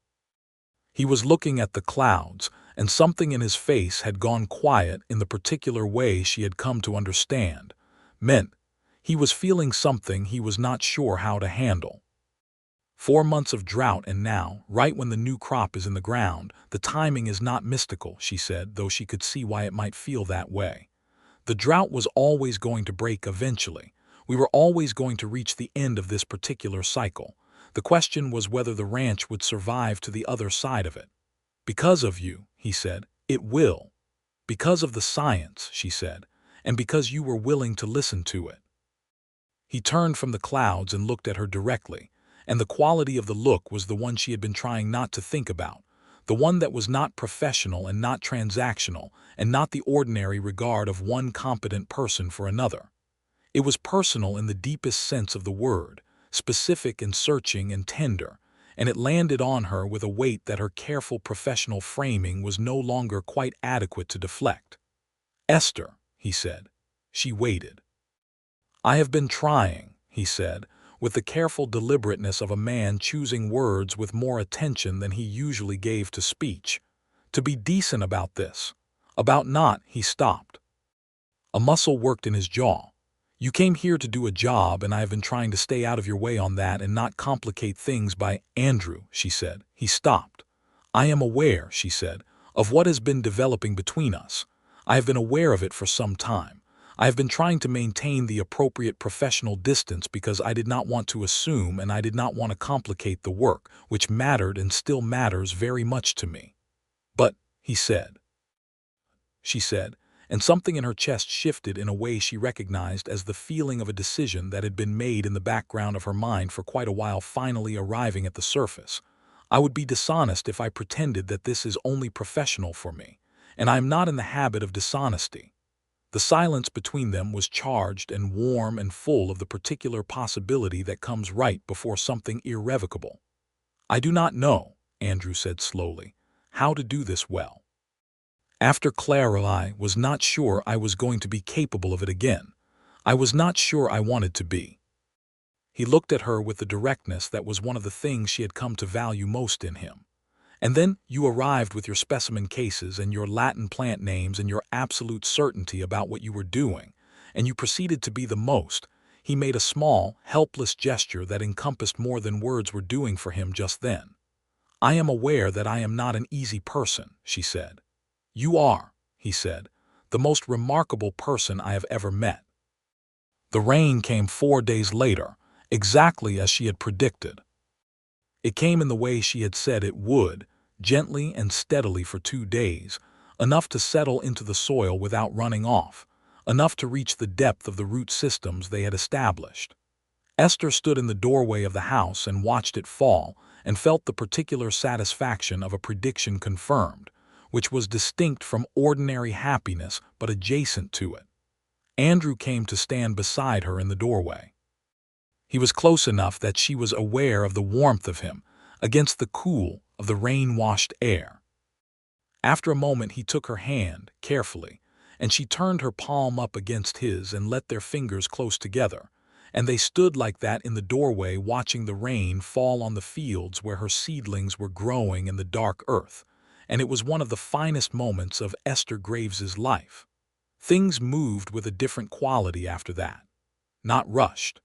He was looking at the clouds, and something in his face had gone quiet in the particular way she had come to understand. Meant he was feeling something he was not sure how to handle. 4 months of drought, and now, right when the new crop is in the ground, the timing is not mystical, she said, though she could see why it might feel that way. The drought was always going to break eventually. We were always going to reach the end of this particular cycle. The question was whether the ranch would survive to the other side of it. "Because of you," he said, "it will. Because of the science," she said, "and because you were willing to listen to it." He turned from the clouds and looked at her directly, and the quality of the look was the one she had been trying not to think about, the one that was not professional and not transactional, and not the ordinary regard of one competent person for another. It was personal in the deepest sense of the word, specific and searching and tender, and it landed on her with a weight that her careful professional framing was no longer quite adequate to deflect. "Esther," he said. She waited. "I have been trying," he said, with the careful deliberateness of a man choosing words with more attention than he usually gave to speech, "to be decent about this. About not—" He stopped. A muscle worked in his jaw. "You came here to do a job, and I have been trying to stay out of your way on that and not complicate things by—" "Andrew," she said. He stopped. "I am aware," she said, "of what has been developing between us. I have been aware of it for some time. I have been trying to maintain the appropriate professional distance because I did not want to assume and I did not want to complicate the work, which mattered and still matters very much to me." "But," he said. She said, and something in her chest shifted in a way she recognized as the feeling of a decision that had been made in the background of her mind for quite a while finally arriving at the surface. I would be dishonest if I pretended that this is only professional for me, and I am not in the habit of dishonesty. The silence between them was charged and warm and full of the particular possibility that comes right before something irrevocable. I do not know, Andrew said slowly, how to do this well. After Clara, I was not sure I was going to be capable of it again. I was not sure I wanted to be. He looked at her with the directness that was one of the things she had come to value most in him. And then you arrived with your specimen cases and your Latin plant names and your absolute certainty about what you were doing, and you proceeded to be the most. He made a small, helpless gesture that encompassed more than words were doing for him just then. I am aware that I am not an easy person, she said. You are, he said, the most remarkable person I have ever met. The rain came 4 days later, exactly as she had predicted. It came in the way she had said it would, gently and steadily for 2 days, enough to settle into the soil without running off, enough to reach the depth of the root systems they had established. Esther stood in the doorway of the house and watched it fall and felt the particular satisfaction of a prediction confirmed, which was distinct from ordinary happiness but adjacent to it. Andrew came to stand beside her in the doorway. He was close enough that she was aware of the warmth of him against the cool of the rain-washed air. After a moment he took her hand, carefully, and she turned her palm up against his and let their fingers close together, and they stood like that in the doorway watching the rain fall on the fields where her seedlings were growing in the dark earth, and it was one of the finest moments of Esther Graves's life. Things moved with a different quality after that, not rushed.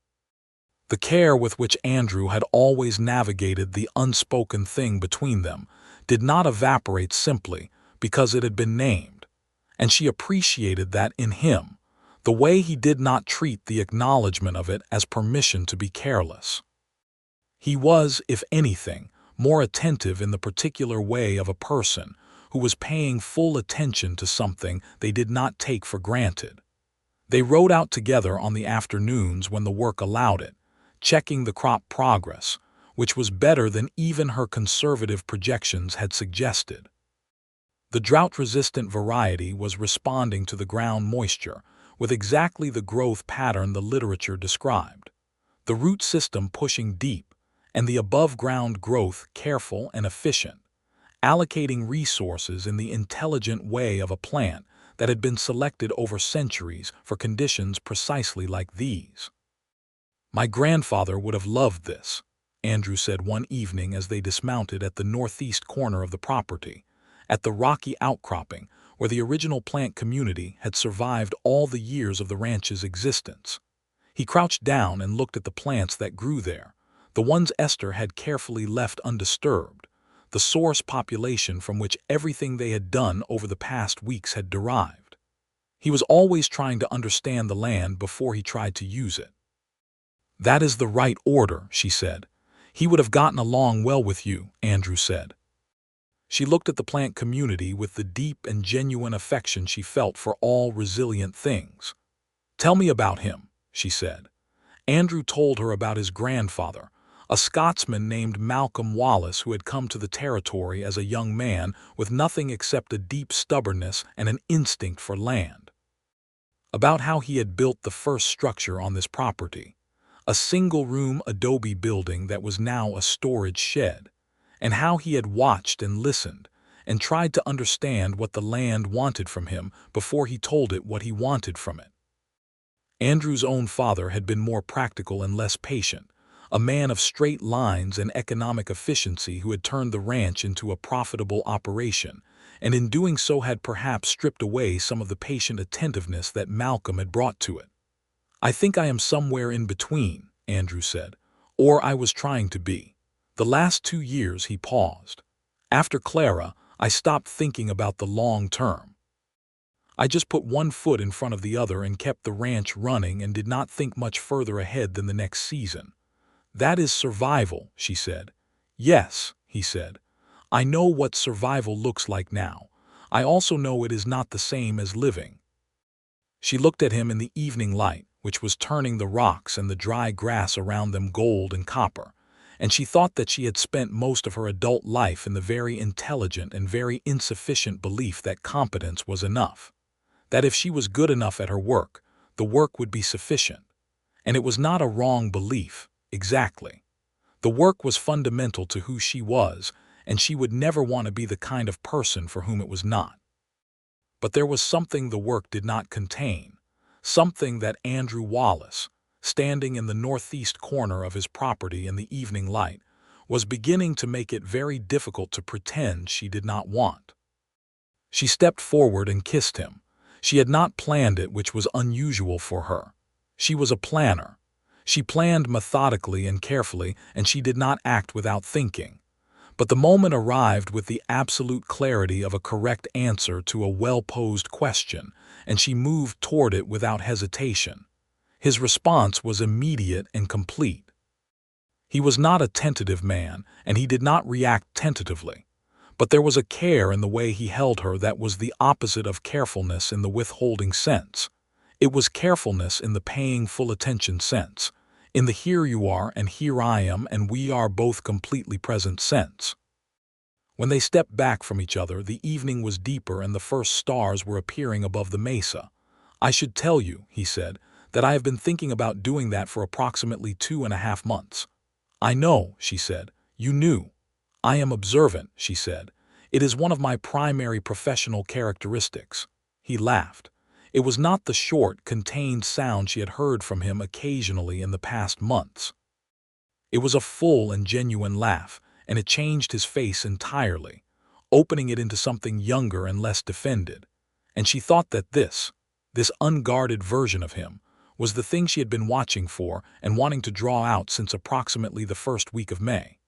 The care with which Andrew had always navigated the unspoken thing between them did not evaporate simply because it had been named, and she appreciated that in him, the way he did not treat the acknowledgement of it as permission to be careless. He was, if anything, more attentive in the particular way of a person who was paying full attention to something they did not take for granted. They rode out together on the afternoons when the work allowed it, checking the crop progress, which was better than even her conservative projections had suggested. The drought-resistant variety was responding to the ground moisture with exactly the growth pattern the literature described, the root system pushing deep and the above-ground growth careful and efficient, allocating resources in the intelligent way of a plant that had been selected over centuries for conditions precisely like these. My grandfather would have loved this, Andrew said one evening as they dismounted at the northeast corner of the property, at the rocky outcropping where the original plant community had survived all the years of the ranch's existence. He crouched down and looked at the plants that grew there, the ones Esther had carefully left undisturbed, the source population from which everything they had done over the past weeks had derived. He was always trying to understand the land before he tried to use it. That is the right order, she said. He would have gotten along well with you, Andrew said. She looked at the plant community with the deep and genuine affection she felt for all resilient things. Tell me about him, she said. Andrew told her about his grandfather, a Scotsman named Malcolm Wallace who had come to the territory as a young man with nothing except a deep stubbornness and an instinct for land. About how he had built the first structure on this property, a single-room adobe building that was now a storage shed, and how he had watched and listened and tried to understand what the land wanted from him before he told it what he wanted from it. Andrew's own father had been more practical and less patient, a man of straight lines and economic efficiency who had turned the ranch into a profitable operation, and in doing so had perhaps stripped away some of the patient attentiveness that Malcolm had brought to it. I think I am somewhere in between, Andrew said, or I was trying to be. The last 2 years he paused. After Clara, I stopped thinking about the long term. I just put one foot in front of the other and kept the ranch running and did not think much further ahead than the next season. That is survival, she said. Yes, he said. I know what survival looks like now. I also know it is not the same as living. She looked at him in the evening light, which was turning the rocks and the dry grass around them gold and copper, and she thought that she had spent most of her adult life in the very intelligent and very insufficient belief that competence was enough, that if she was good enough at her work, the work would be sufficient. And it was not a wrong belief, exactly. The work was fundamental to who she was, and she would never want to be the kind of person for whom it was not. But there was something the work did not contain, something that Andrew Wallace, standing in the northeast corner of his property in the evening light, was beginning to make it very difficult to pretend she did not want. She stepped forward and kissed him. She had not planned it, which was unusual for her. She was a planner. She planned methodically and carefully, and she did not act without thinking. But the moment arrived with the absolute clarity of a correct answer to a well-posed question, and she moved toward it without hesitation. His response was immediate and complete. He was not a tentative man, and he did not react tentatively. But there was a care in the way he held her that was the opposite of carefulness in the withholding sense. It was carefulness in the paying full attention sense, in the here you are and here I am and we are both completely present sense. When they stepped back from each other, the evening was deeper and the first stars were appearing above the mesa. "I should tell you," he said, "that I have been thinking about doing that for approximately 2.5 months. "I know," she said. "You knew." "I am observant," she said. "It is one of my primary professional characteristics." He laughed. It was not the short, contained sound she had heard from him occasionally in the past months. It was a full and genuine laugh, and it changed his face entirely, opening it into something younger and less defended. And she thought that this unguarded version of him, was the thing she had been watching for and wanting to draw out since approximately the first week of May.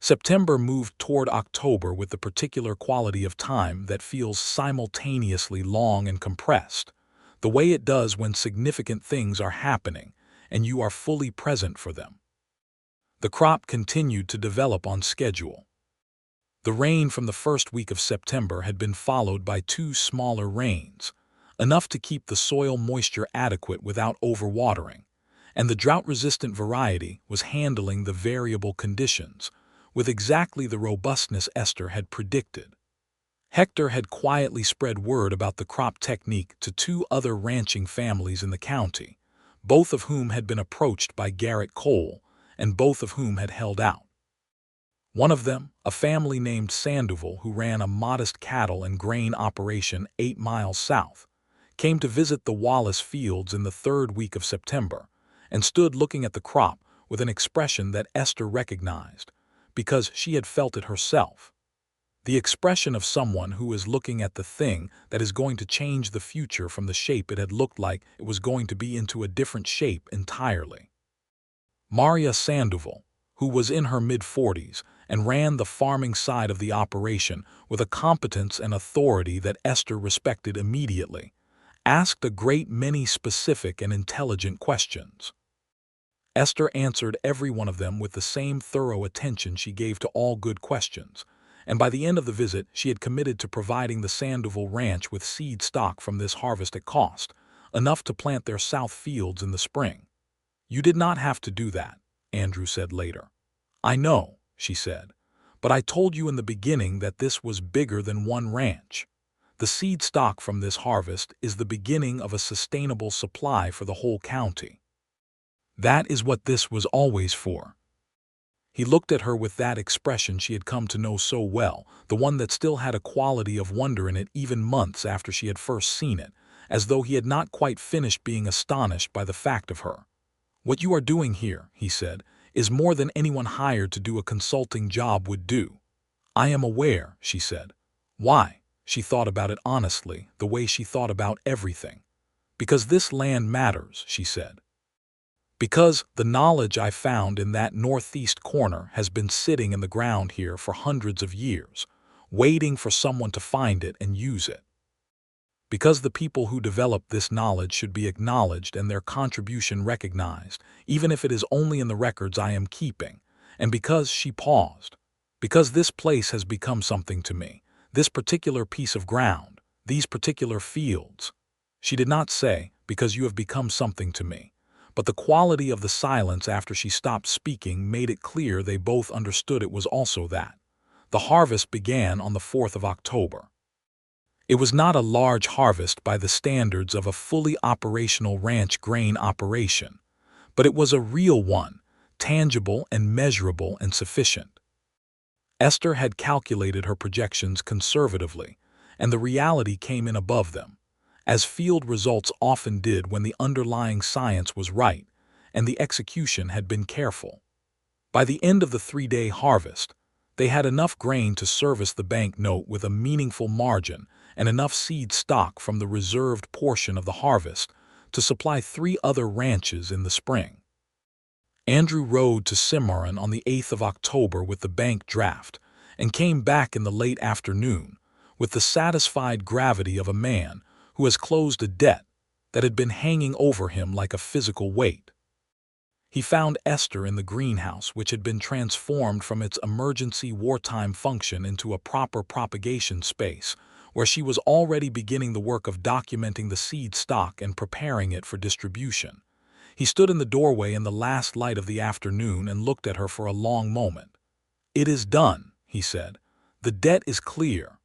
September moved toward October with the particular quality of time that feels simultaneously long and compressed, the way it does when significant things are happening and you are fully present for them. The crop continued to develop on schedule. The rain from the first week of September had been followed by 2 smaller rains, enough to keep the soil moisture adequate without overwatering, and the drought-resistant variety was handling the variable conditions with exactly the robustness Esther had predicted. Hector had quietly spread word about the crop technique to 2 other ranching families in the county, both of whom had been approached by Garrett Cole, and both of whom had held out. One of them, a family named Sandoval who ran a modest cattle and grain operation 8 miles south, came to visit the Wallace fields in the 3rd week of September, and stood looking at the crop with an expression that Esther recognized, because she had felt it herself. The expression of someone who is looking at the thing that is going to change the future from the shape it had looked like it was going to be into a different shape entirely. Maria Sandoval, who was in her mid-40s and ran the farming side of the operation with a competence and authority that Esther respected immediately, asked a great many specific and intelligent questions. Esther answered every one of them with the same thorough attention she gave to all good questions, and by the end of the visit she had committed to providing the Sandoval Ranch with seed stock from this harvest at cost, enough to plant their south fields in the spring. "You did not have to do that," Andrew said later. "I know," she said, "but I told you in the beginning that this was bigger than one ranch. The seed stock from this harvest is the beginning of a sustainable supply for the whole county. That is what this was always for." He looked at her with that expression she had come to know so well, the one that still had a quality of wonder in it even months after she had first seen it, as though he had not quite finished being astonished by the fact of her. "What you are doing here," he said, "is more than anyone hired to do a consulting job would do." "I am aware," she said. "Why?" She thought about it honestly, the way she thought about everything. "Because this land matters," she said. "Because the knowledge I found in that northeast corner has been sitting in the ground here for hundreds of years, waiting for someone to find it and use it. Because the people who developed this knowledge should be acknowledged and their contribution recognized, even if it is only in the records I am keeping, and because," she paused, "because this place has become something to me, this particular piece of ground, these particular fields." She did not say, "because you have become something to me," but the quality of the silence after she stopped speaking made it clear they both understood it was also that. The harvest began on the 4th of October. It was not a large harvest by the standards of a fully operational ranch grain operation, but it was a real one, tangible and measurable and sufficient. Esther had calculated her projections conservatively, and the reality came in above them, as field results often did when the underlying science was right and the execution had been careful. By the end of the 3-day harvest, they had enough grain to service the bank note with a meaningful margin and enough seed stock from the reserved portion of the harvest to supply 3 other ranches in the spring. Andrew rode to Cimarron on the 8th of October with the bank draft and came back in the late afternoon with the satisfied gravity of a man who has closed a debt that had been hanging over him like a physical weight. He found Esther in the greenhouse, which had been transformed from its emergency wartime function into a proper propagation space, where she was already beginning the work of documenting the seed stock and preparing it for distribution. He stood in the doorway in the last light of the afternoon and looked at her for a long moment. "It is done," he said. "The debt is clear."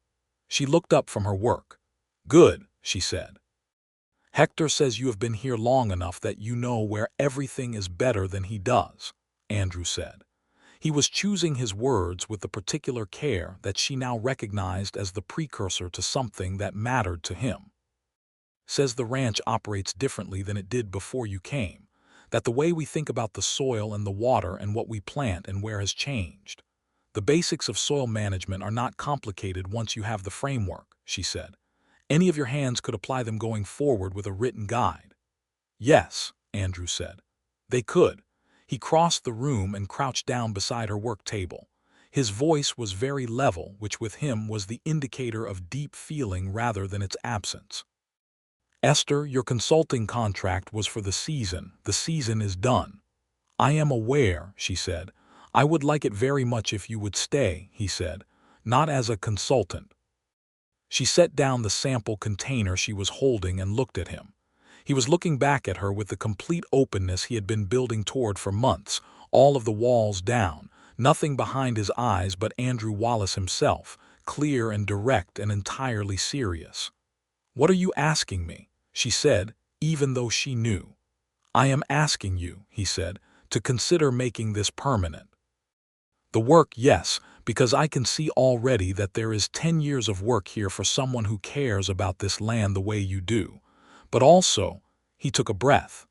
She looked up from her work. "Good," she said. "Hector says you have been here long enough that you know where everything is better than he does," Andrew said. He was choosing his words with the particular care that she now recognized as the precursor to something that mattered to him. "Says the ranch operates differently than it did before you came, that the way we think about the soil and the water and what we plant and where has changed. The basics of soil management are not complicated once you have the framework," she said. "Any of your hands could apply them going forward with a written guide." "Yes," Andrew said. "They could." He crossed the room and crouched down beside her work table. His voice was very level, which with him was the indicator of deep feeling rather than its absence. "Esther, your consulting contract was for the season. The season is done." "I am aware," she said. "I would like it very much if you would stay," he said, "not as a consultant." She set down the sample container she was holding and looked at him. He was looking back at her with the complete openness he had been building toward for months, all of the walls down, nothing behind his eyes but Andrew Wallace himself, clear and direct and entirely serious. "What are you asking me?" she said, even though she knew. "I am asking you," he said, "to consider making this permanent." "The work, yes, because I can see already that there is 10 years of work here for someone who cares about this land the way you do. But also," he took a breath,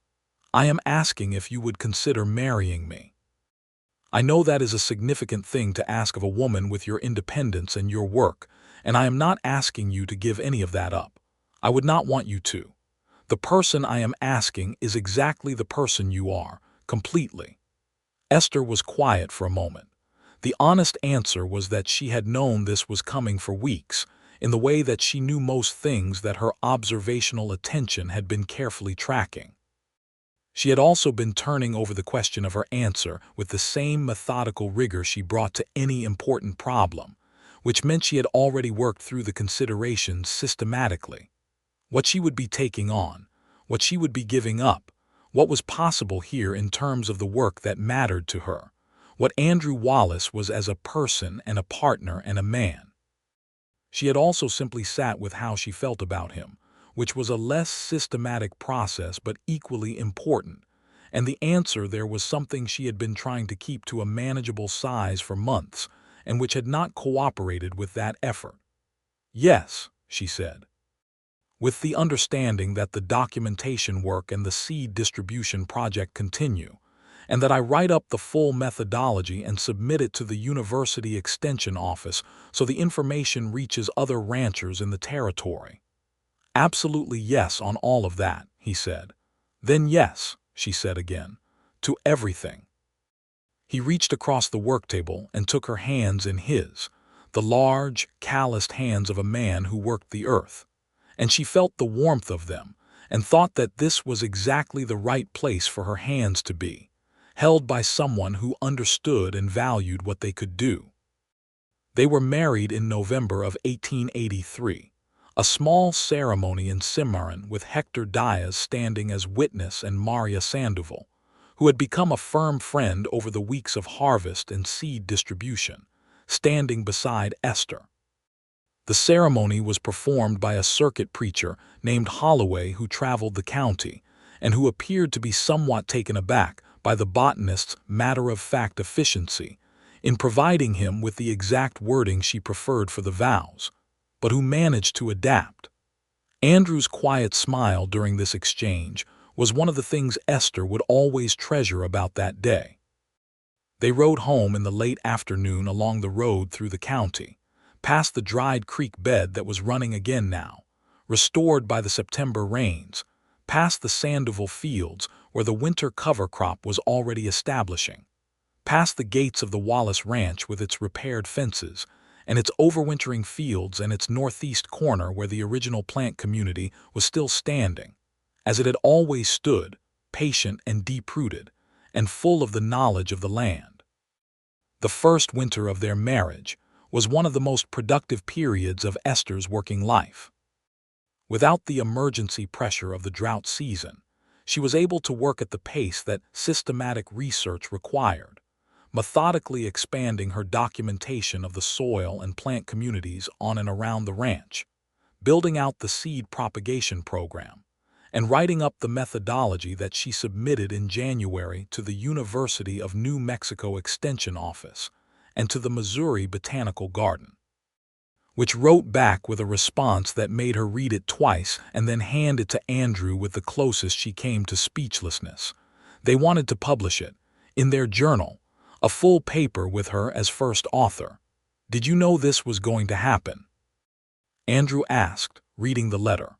"I am asking if you would consider marrying me. I know that is a significant thing to ask of a woman with your independence and your work, and I am not asking you to give any of that up. I would not want you to. The person I am asking is exactly the person you are, completely." Esther was quiet for a moment. The honest answer was that she had known this was coming for weeks, in the way that she knew most things that her observational attention had been carefully tracking. She had also been turning over the question of her answer with the same methodical rigor she brought to any important problem, which meant she had already worked through the considerations systematically. What she would be taking on, what she would be giving up, what was possible here in terms of the work that mattered to her, what Andrew Wallace was as a person and a partner and a man. She had also simply sat with how she felt about him, which was a less systematic process but equally important, and the answer there was something she had been trying to keep to a manageable size for months and which had not cooperated with that effort. "Yes," she said, "with the understanding that the documentation work and the seed distribution project continue, and that I write up the full methodology and submit it to the University Extension Office so the information reaches other ranchers in the territory." "Absolutely yes on all of that," he said. "Then yes," she said again, "to everything." He reached across the work table and took her hands in his, the large, calloused hands of a man who worked the earth, and she felt the warmth of them and thought that this was exactly the right place for her hands to be, held by someone who understood and valued what they could do. They were married in November of 1883, A small ceremony in Cimarron with Hector Diaz standing as witness and Maria Sandoval, who had become a firm friend over the weeks of harvest and seed distribution, standing beside Esther. The ceremony was performed by a circuit preacher named Holloway who traveled the county, and who appeared to be somewhat taken aback by the botanist's matter-of-fact efficiency in providing him with the exact wording she preferred for the vows, but who managed to adapt. Andrew's quiet smile during this exchange was one of the things Esther would always treasure about that day. They rode home in the late afternoon along the road through the county, past the dried creek bed that was running again now, restored by the September rains, past the Sandoval fields where the winter cover crop was already establishing, past the gates of the Wallace Ranch with its repaired fences, and its overwintering fields and its northeast corner where the original plant community was still standing, as it had always stood, patient and deep-rooted, and full of the knowledge of the land. The first winter of their marriage was one of the most productive periods of Esther's working life. Without the emergency pressure of the drought season, she was able to work at the pace that systematic research required, methodically expanding her documentation of the soil and plant communities on and around the ranch, building out the seed propagation program, and writing up the methodology that she submitted in January to the University of New Mexico Extension Office and to the Missouri Botanical Garden, which wrote back with a response that made her read it twice and then hand it to Andrew with the closest she came to speechlessness. They wanted to publish it, in their journal, a full paper with her as first author. "Did you know this was going to happen?" Andrew asked, reading the letter.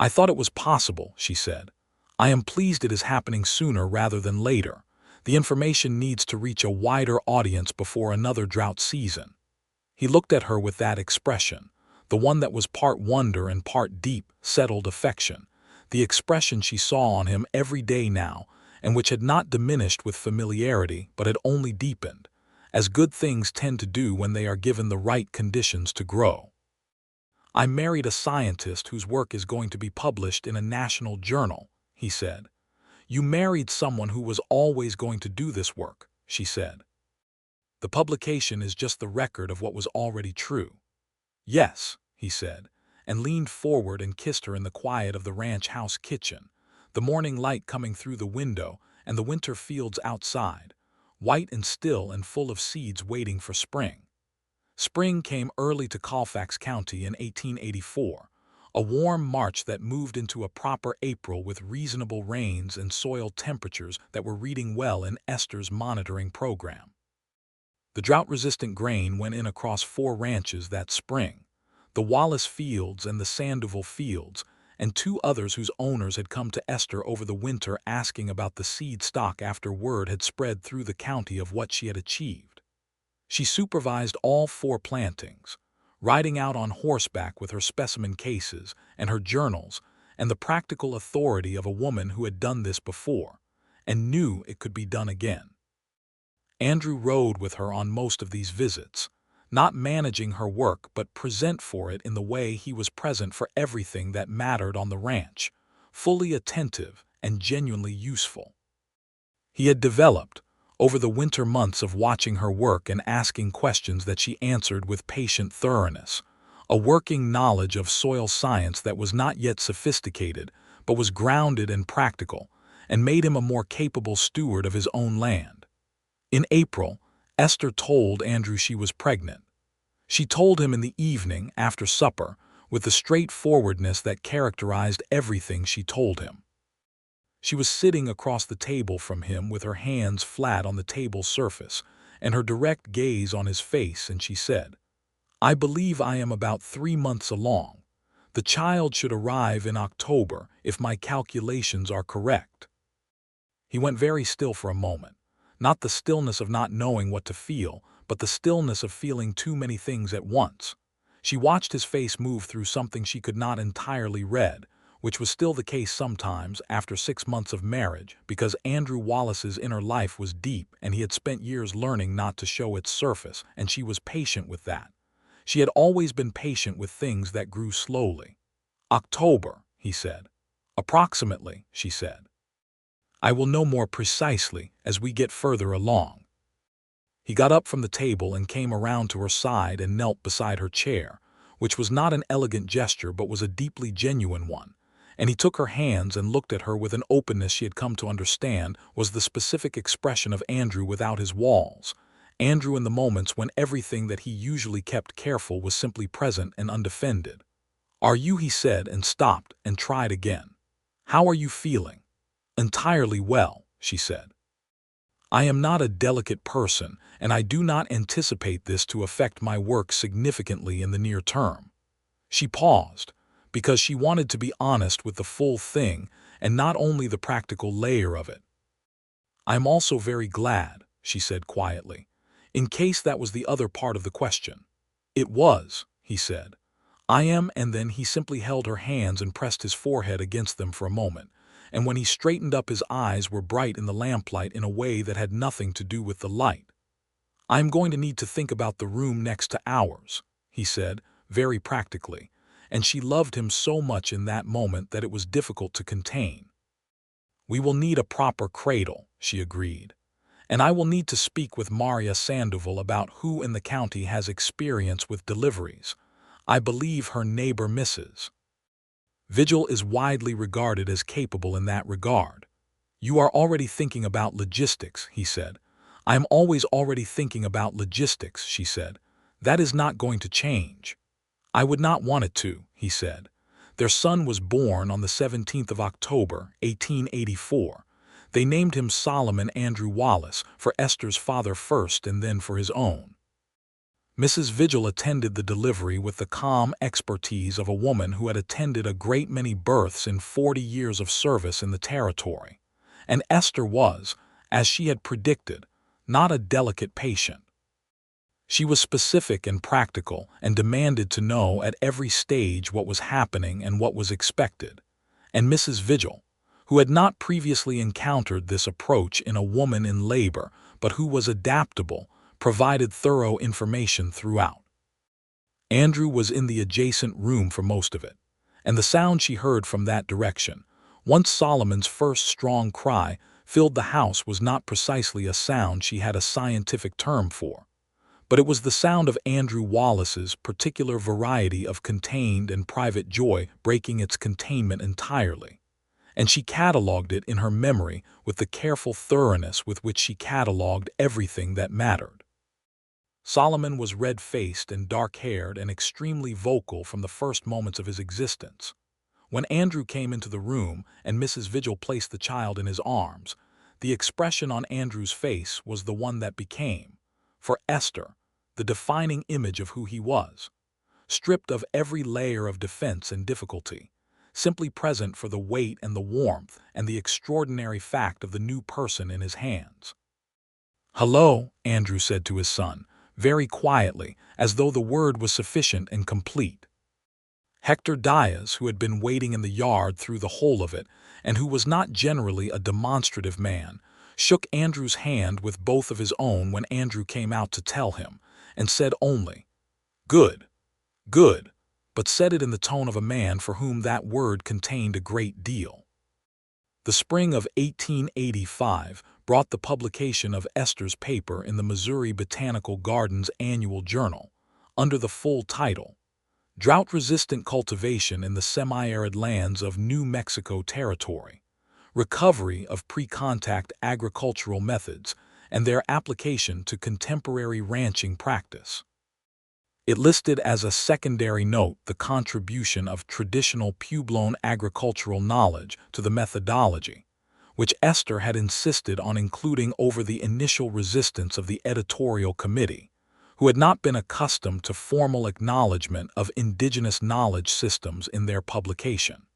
"I thought it was possible," she said. "I am pleased it is happening sooner rather than later. The information needs to reach a wider audience before another drought season." He looked at her with that expression, the one that was part wonder and part deep, settled affection, the expression she saw on him every day now, and which had not diminished with familiarity but had only deepened, as good things tend to do when they are given the right conditions to grow. "I married a scientist whose work is going to be published in a national journal," he said. "You married someone who was always going to do this work," she said. "The publication is just the record of what was already true." "Yes," he said, and leaned forward and kissed her in the quiet of the ranch house kitchen, the morning light coming through the window and the winter fields outside, white and still and full of seeds waiting for spring. Spring came early to Colfax County in 1884, a warm March that moved into a proper April with reasonable rains and soil temperatures that were reading well in Esther's monitoring program. The drought-resistant grain went in across 4 ranches that spring, the Wallace Fields and the Sandoval Fields, and 2 others whose owners had come to Esther over the winter asking about the seed stock after word had spread through the county of what she had achieved. She supervised all 4 plantings, riding out on horseback with her specimen cases and her journals and the practical authority of a woman who had done this before and knew it could be done again. Andrew rode with her on most of these visits, not managing her work but present for it in the way he was present for everything that mattered on the ranch, fully attentive and genuinely useful. He had developed, over the winter months of watching her work and asking questions that she answered with patient thoroughness, a working knowledge of soil science that was not yet sophisticated but was grounded and practical, and made him a more capable steward of his own land. In April, Esther told Andrew she was pregnant. She told him in the evening, after supper, with the straightforwardness that characterized everything she told him. She was sitting across the table from him with her hands flat on the table surface and her direct gaze on his face, and she said, "I believe I am about 3 months along. The child should arrive in October if my calculations are correct." He went very still for a moment. Not the stillness of not knowing what to feel, but the stillness of feeling too many things at once. She watched his face move through something she could not entirely read, which was still the case sometimes after 6 months of marriage, because Andrew Wallace's inner life was deep and he had spent years learning not to show its surface, and she was patient with that. She had always been patient with things that grew slowly. "October," he said. "Approximately," she said. "I will know more precisely as we get further along." He got up from the table and came around to her side and knelt beside her chair, which was not an elegant gesture but was a deeply genuine one, and he took her hands and looked at her with an openness she had come to understand was the specific expression of Andrew without his walls, Andrew in the moments when everything that he usually kept careful was simply present and undefended. "Are you," he said, and stopped and tried again. "How are you feeling?" "Entirely well," she said. "I am not a delicate person, and I do not anticipate this to affect my work significantly in the near term." She paused, because she wanted to be honest with the full thing and not only the practical layer of it. "I'm also very glad," she said quietly, in case that was the other part of the question. "It was," he said. "I am," and then he simply held her hands and pressed his forehead against them for a moment, and when he straightened up his eyes were bright in the lamplight in a way that had nothing to do with the light. "I am going to need to think about the room next to ours," he said, very practically, and she loved him so much in that moment that it was difficult to contain. "We will need a proper cradle," she agreed, "and I will need to speak with Maria Sandoval about who in the county has experience with deliveries. I believe her neighbor Mrs. Vigil is widely regarded as capable in that regard." "You are already thinking about logistics," he said. "I am always already thinking about logistics," she said. "That is not going to change." "I would not want it to," he said. "Their son was born on the 17th of October, 1884. They named him Solomon Andrew Wallace, for Esther's father first and then for his own." Mrs. Vigil attended the delivery with the calm expertise of a woman who had attended a great many births in 40 years of service in the territory. And Esther was, as she had predicted, not a delicate patient. She was specific and practical and demanded to know at every stage what was happening and what was expected. And Mrs. Vigil, who had not previously encountered this approach in a woman in labor but who was adaptable, provided thorough information throughout. Andrew was in the adjacent room for most of it, and the sound she heard from that direction, once Solomon's first strong cry filled the house, was not precisely a sound she had a scientific term for, but it was the sound of Andrew Wallace's particular variety of contained and private joy breaking its containment entirely, and she catalogued it in her memory with the careful thoroughness with which she catalogued everything that mattered. Solomon was red-faced and dark-haired and extremely vocal from the first moments of his existence. When Andrew came into the room and Mrs. Vigil placed the child in his arms, the expression on Andrew's face was the one that became, for Esther, the defining image of who he was, stripped of every layer of defense and difficulty, simply present for the weight and the warmth and the extraordinary fact of the new person in his hands. "Hello," Andrew said to his son, very quietly, as though the word was sufficient and complete. Hector Diaz, who had been waiting in the yard through the whole of it, and who was not generally a demonstrative man, shook Andrew's hand with both of his own when Andrew came out to tell him, and said only, "Good, good," but said it in the tone of a man for whom that word contained a great deal. The spring of 1885 brought the publication of Esther's paper in the Missouri Botanical Garden's annual journal, under the full title, "Drought-resistant cultivation in the semi-arid lands of New Mexico Territory, recovery of pre-contact agricultural methods and their application to contemporary ranching practice." It listed as a secondary note the contribution of traditional Puebloan agricultural knowledge to the methodology, which Esther had insisted on including over the initial resistance of the editorial committee, who had not been accustomed to formal acknowledgement of indigenous knowledge systems in their publication.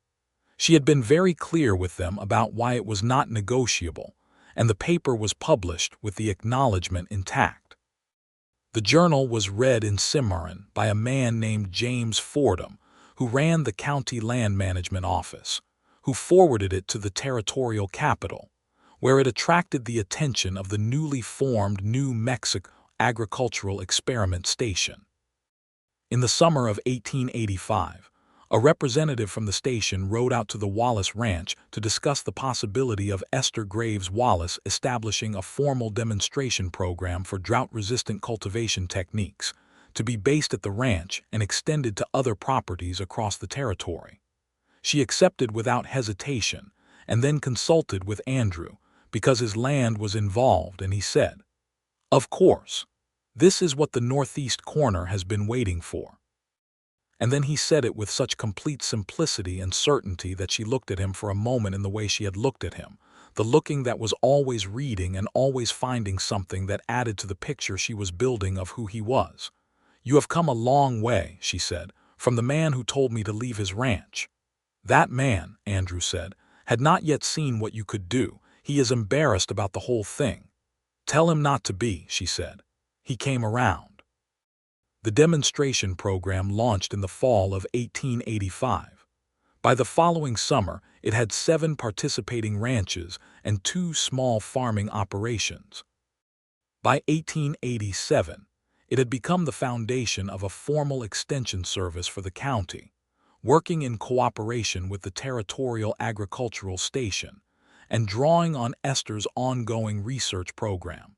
She had been very clear with them about why it was not negotiable, and the paper was published with the acknowledgement intact. The journal was read in Cimarron by a man named James Fordham, who ran the county land management office, who forwarded it to the territorial capital, where it attracted the attention of the newly formed New Mexico Agricultural Experiment Station. In the summer of 1885, a representative from the station rode out to the Wallace Ranch to discuss the possibility of Esther Graves Wallace establishing a formal demonstration program for drought-resistant cultivation techniques, to be based at the ranch and extended to other properties across the territory. She accepted without hesitation and then consulted with Andrew because his land was involved, and he said, "Of course, this is what the northeast corner has been waiting for." And then he said it with such complete simplicity and certainty that she looked at him for a moment in the way she had looked at him, the looking that was always reading and always finding something that added to the picture she was building of who he was. "You have come a long way," she said, "from the man who told me to leave his ranch." That man, Andrew said, had not yet seen what you could do. He is embarrassed about the whole thing. "Tell him not to be," she said. He came around. The demonstration program launched in the fall of 1885. By the following summer, it had 7 participating ranches and 2 small farming operations. By 1887, it had become the foundation of a formal extension service for the county, working in cooperation with the Territorial Agricultural Station and drawing on Esther's ongoing research program,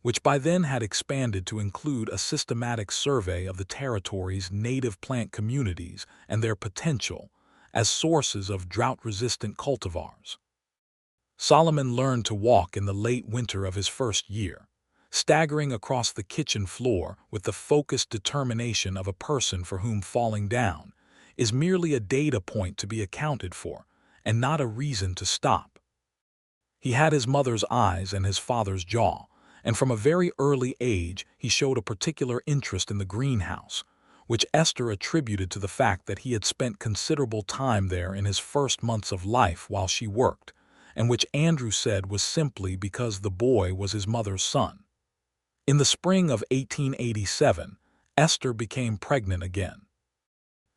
which by then had expanded to include a systematic survey of the territory's native plant communities and their potential as sources of drought-resistant cultivars. Solomon learned to walk in the late winter of his first year, staggering across the kitchen floor with the focused determination of a person for whom falling down is merely a data point to be accounted for and not a reason to stop. He had his mother's eyes and his father's jaw, and from a very early age he showed a particular interest in the greenhouse, which Esther attributed to the fact that he had spent considerable time there in his first months of life while she worked, and which Andrew said was simply because the boy was his mother's son. In the spring of 1887, Esther became pregnant again.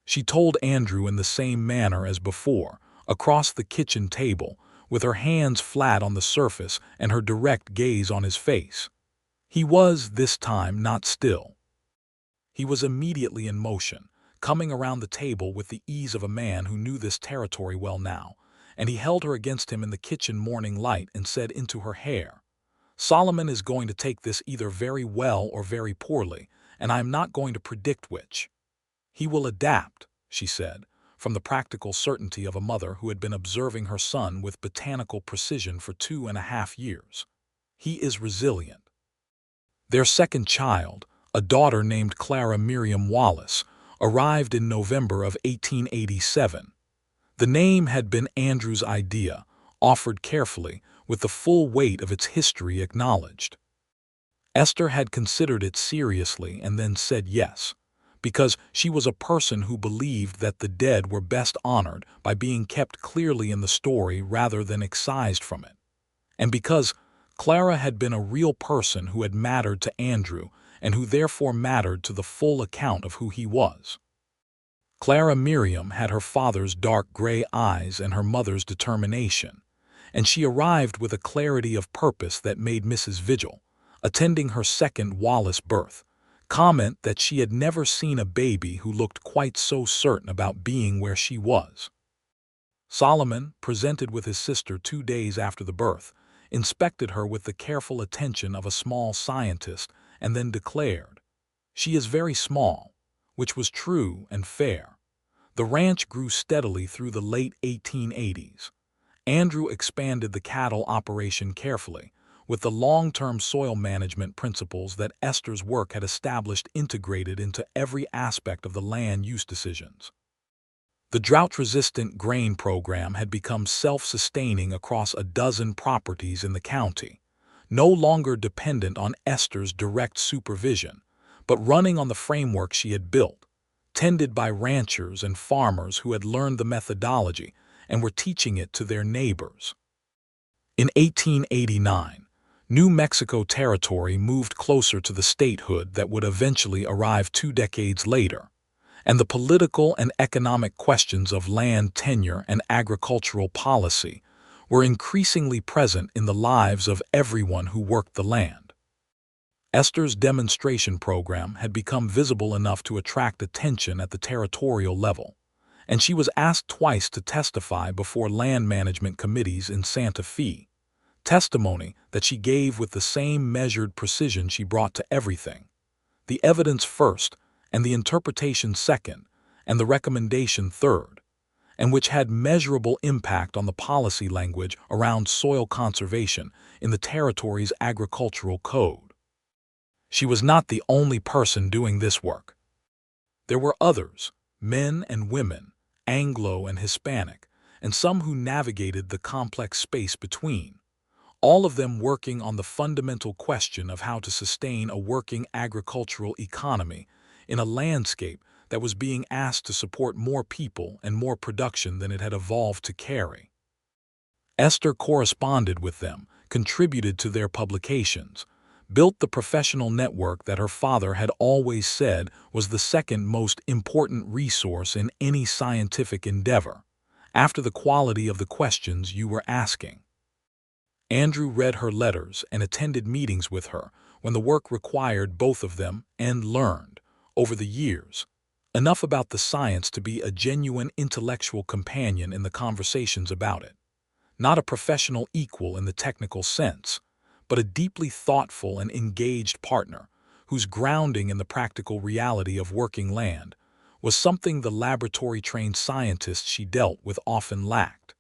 She told Andrew in the same manner as before, across the kitchen table, with her hands flat on the surface and her direct gaze on his face. He was, this time, not still. He was immediately in motion, coming around the table with the ease of a man who knew this territory well now, and he held her against him in the kitchen morning light and said into her hair, "Solomon is going to take this either very well or very poorly, and I am not going to predict which. He will adapt," she said, from the practical certainty of a mother who had been observing her son with botanical precision for 2.5 years. "He is resilient." Their second child, a daughter named Clara Miriam Wallace, arrived in November of 1887. The name had been Andrew's idea, offered carefully, with the full weight of its history acknowledged. Esther had considered it seriously and then said yes, because she was a person who believed that the dead were best honored by being kept clearly in the story rather than excised from it, and because Clara had been a real person who had mattered to Andrew and who therefore mattered to the full account of who he was. Clara Miriam had her father's dark gray eyes and her mother's determination, and she arrived with a clarity of purpose that made Mrs. Vigil, attending her second Wallace birth, comment that she had never seen a baby who looked quite so certain about being where she was. Solomon, presented with his sister 2 days after the birth, inspected her with the careful attention of a small scientist and then declared, "She is very small," which was true and fair. The ranch grew steadily through the late 1880s. Andrew expanded the cattle operation carefully, with the long-term soil management principles that Esther's work had established integrated into every aspect of the land use decisions. The drought-resistant grain program had become self-sustaining across a dozen properties in the county, no longer dependent on Esther's direct supervision, but running on the framework she had built, tended by ranchers and farmers who had learned the methodology and were teaching it to their neighbors. In 1889, New Mexico Territory moved closer to the statehood that would eventually arrive 2 decades later, and the political and economic questions of land tenure and agricultural policy were increasingly present in the lives of everyone who worked the land. Esther's demonstration program had become visible enough to attract attention at the territorial level, and she was asked twice to testify before land management committees in Santa Fe, testimony that she gave with the same measured precision she brought to everything, the evidence first, and the interpretation second, and the recommendation third, and which had measurable impact on the policy language around soil conservation in the territory's agricultural code. She was not the only person doing this work. There were others, men and women, Anglo and Hispanic, and some who navigated the complex space between, all of them working on the fundamental question of how to sustain a working agricultural economy in a landscape that was being asked to support more people and more production than it had evolved to carry. Esther corresponded with them, contributed to their publications, built the professional network that her father had always said was the second most important resource in any scientific endeavor, after the quality of the questions you were asking. Andrew read her letters and attended meetings with her when the work required both of them and learned, over the years, enough about the science to be a genuine intellectual companion in the conversations about it. Not a professional equal in the technical sense, but a deeply thoughtful and engaged partner whose grounding in the practical reality of working land was something the laboratory-trained scientists she dealt with often lacked.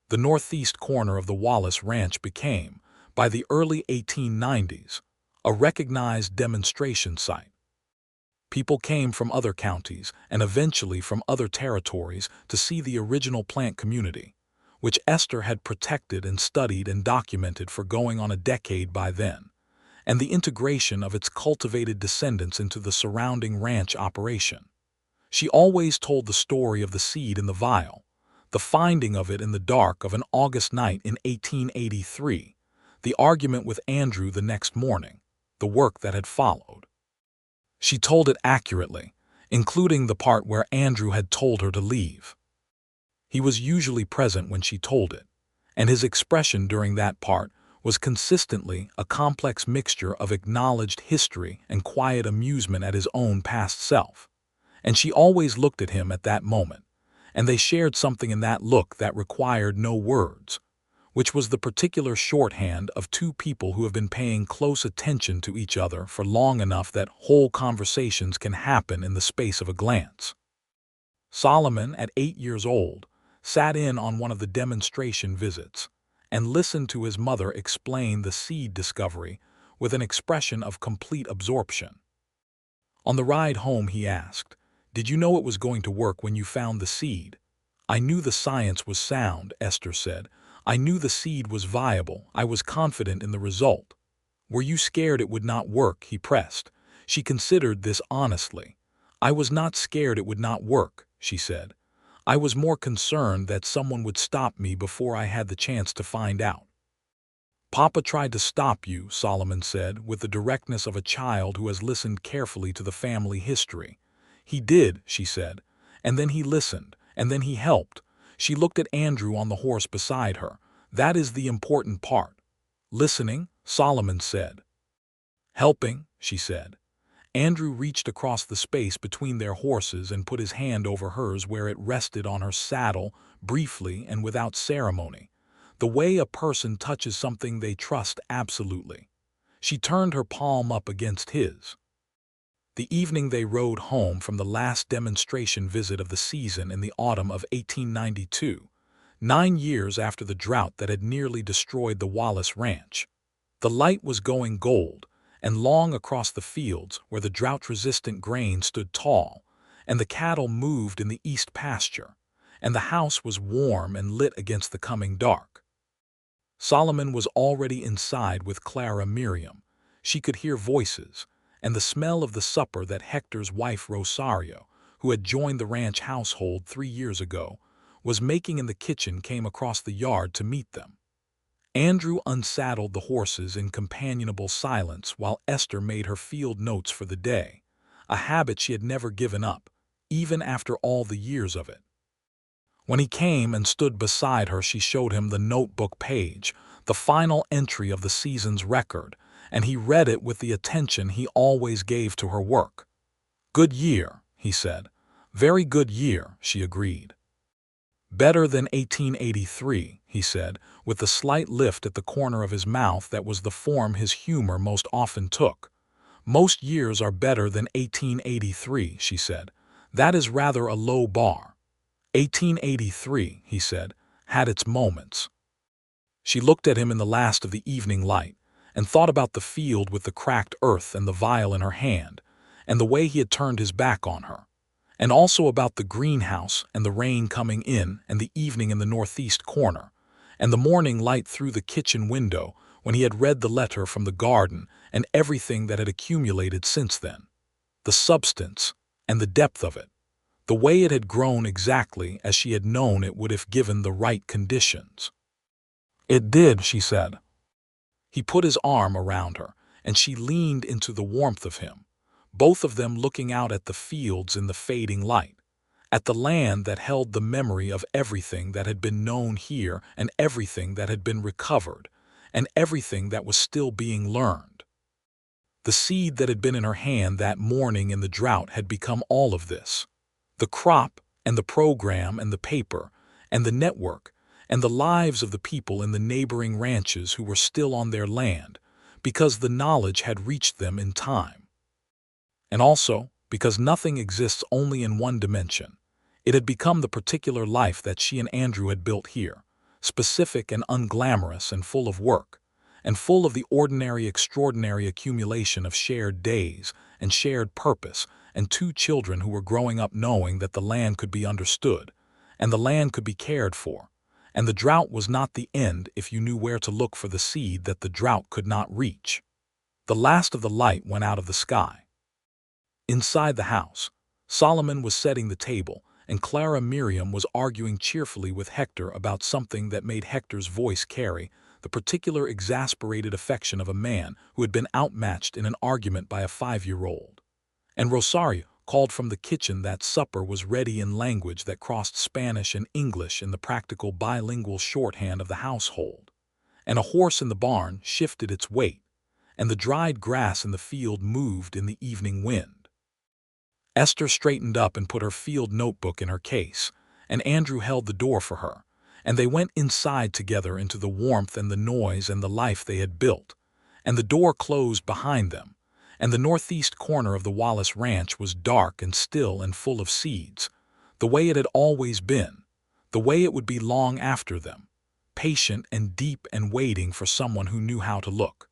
The northeast corner of the Wallace Ranch became, by the early 1890s, a recognized demonstration site. People came from other counties and eventually from other territories to see the original plant community, which Esther had protected and studied and documented for going on a decade by then, and the integration of its cultivated descendants into the surrounding ranch operation. She always told the story of the seed in the vial, the finding of it in the dark of an August night in 1883, the argument with Andrew the next morning, the work that had followed. She told it accurately, including the part where Andrew had told her to leave. He was usually present when she told it, and his expression during that part was consistently a complex mixture of acknowledged history and quiet amusement at his own past self. And she always looked at him at that moment, and they shared something in that look that required no words, which was the particular shorthand of two people who have been paying close attention to each other for long enough that whole conversations can happen in the space of a glance. Solomon, at 8 years old, sat in on one of the demonstration visits and listened to his mother explain the seed discovery with an expression of complete absorption. On the ride home he asked, "Did you know it was going to work when you found the seed?" "I knew the science was sound," Esther said. "I knew the seed was viable. I was confident in the result." "Were you scared it would not work?" he pressed. She considered this honestly. "I was not scared it would not work," she said. "I was more concerned that someone would stop me before I had the chance to find out." "Papa tried to stop you," Solomon said, with the directness of a child who has listened carefully to the family history. "He did," she said, "and then he listened, and then he helped." She looked at Andrew on the horse beside her. "That is the important part." "Listening," Solomon said. "Helping," she said. Andrew reached across the space between their horses and put his hand over hers where it rested on her saddle, briefly and without ceremony, the way a person touches something they trust absolutely. She turned her palm up against his. The evening they rode home from the last demonstration visit of the season in the autumn of 1892, 9 years after the drought that had nearly destroyed the Wallace Ranch. The light was going gold, and long across the fields where the drought-resistant grain stood tall, and the cattle moved in the east pasture, and the house was warm and lit against the coming dark. Solomon was already inside with Clara Miriam. She could hear voices, and the smell of the supper that Hector's wife Rosario, who had joined the ranch household 3 years ago, was making in the kitchen came across the yard to meet them. Andrew unsaddled the horses in companionable silence while Esther made her field notes for the day, a habit she had never given up, even after all the years of it. When he came and stood beside her, she showed him the notebook page, the final entry of the season's record, and he read it with the attention he always gave to her work. "Good year," he said. "Very good year," she agreed. "Better than 1883, he said, with the slight lift at the corner of his mouth that was the form his humor most often took. "Most years are better than 1883, she said. "That is rather a low bar." 1883, he said, had its moments. She looked at him in the last of the evening light, and thought about the field with the cracked earth and the vial in her hand, and the way he had turned his back on her, and also about the greenhouse and the rain coming in and the evening in the northeast corner, and the morning light through the kitchen window when he had read the letter from the garden, and everything that had accumulated since then. The substance and the depth of it, the way it had grown exactly as she had known it would if given the right conditions. "It did," she said. He put his arm around her, and she leaned into the warmth of him, both of them looking out at the fields in the fading light, at the land that held the memory of everything that had been known here and everything that had been recovered, and everything that was still being learned. The seed that had been in her hand that morning in the drought had become all of this. The crop and the program and the paper and the network and the lives of the people in the neighboring ranches who were still on their land, because the knowledge had reached them in time. And also, because nothing exists only in one dimension, it had become the particular life that she and Andrew had built here, specific and unglamorous and full of work, and full of the ordinary extraordinary accumulation of shared days and shared purpose, and two children who were growing up knowing that the land could be understood, and the land could be cared for, and the drought was not the end if you knew where to look for the seed that the drought could not reach. The last of the light went out of the sky. Inside the house, Solomon was setting the table, and Clara Miriam was arguing cheerfully with Hector about something that made Hector's voice carry the particular exasperated affection of a man who had been outmatched in an argument by a 5-year-old. And Rosario called from the kitchen that supper was ready in language that crossed Spanish and English in the practical bilingual shorthand of the household. And a horse in the barn shifted its weight, and the dried grass in the field moved in the evening wind. Esther straightened up and put her field notebook in her case, and Andrew held the door for her, and they went inside together into the warmth and the noise and the life they had built, and the door closed behind them, and the northeast corner of the Wallace Ranch was dark and still and full of seeds, the way it had always been, the way it would be long after them, patient and deep and waiting for someone who knew how to look.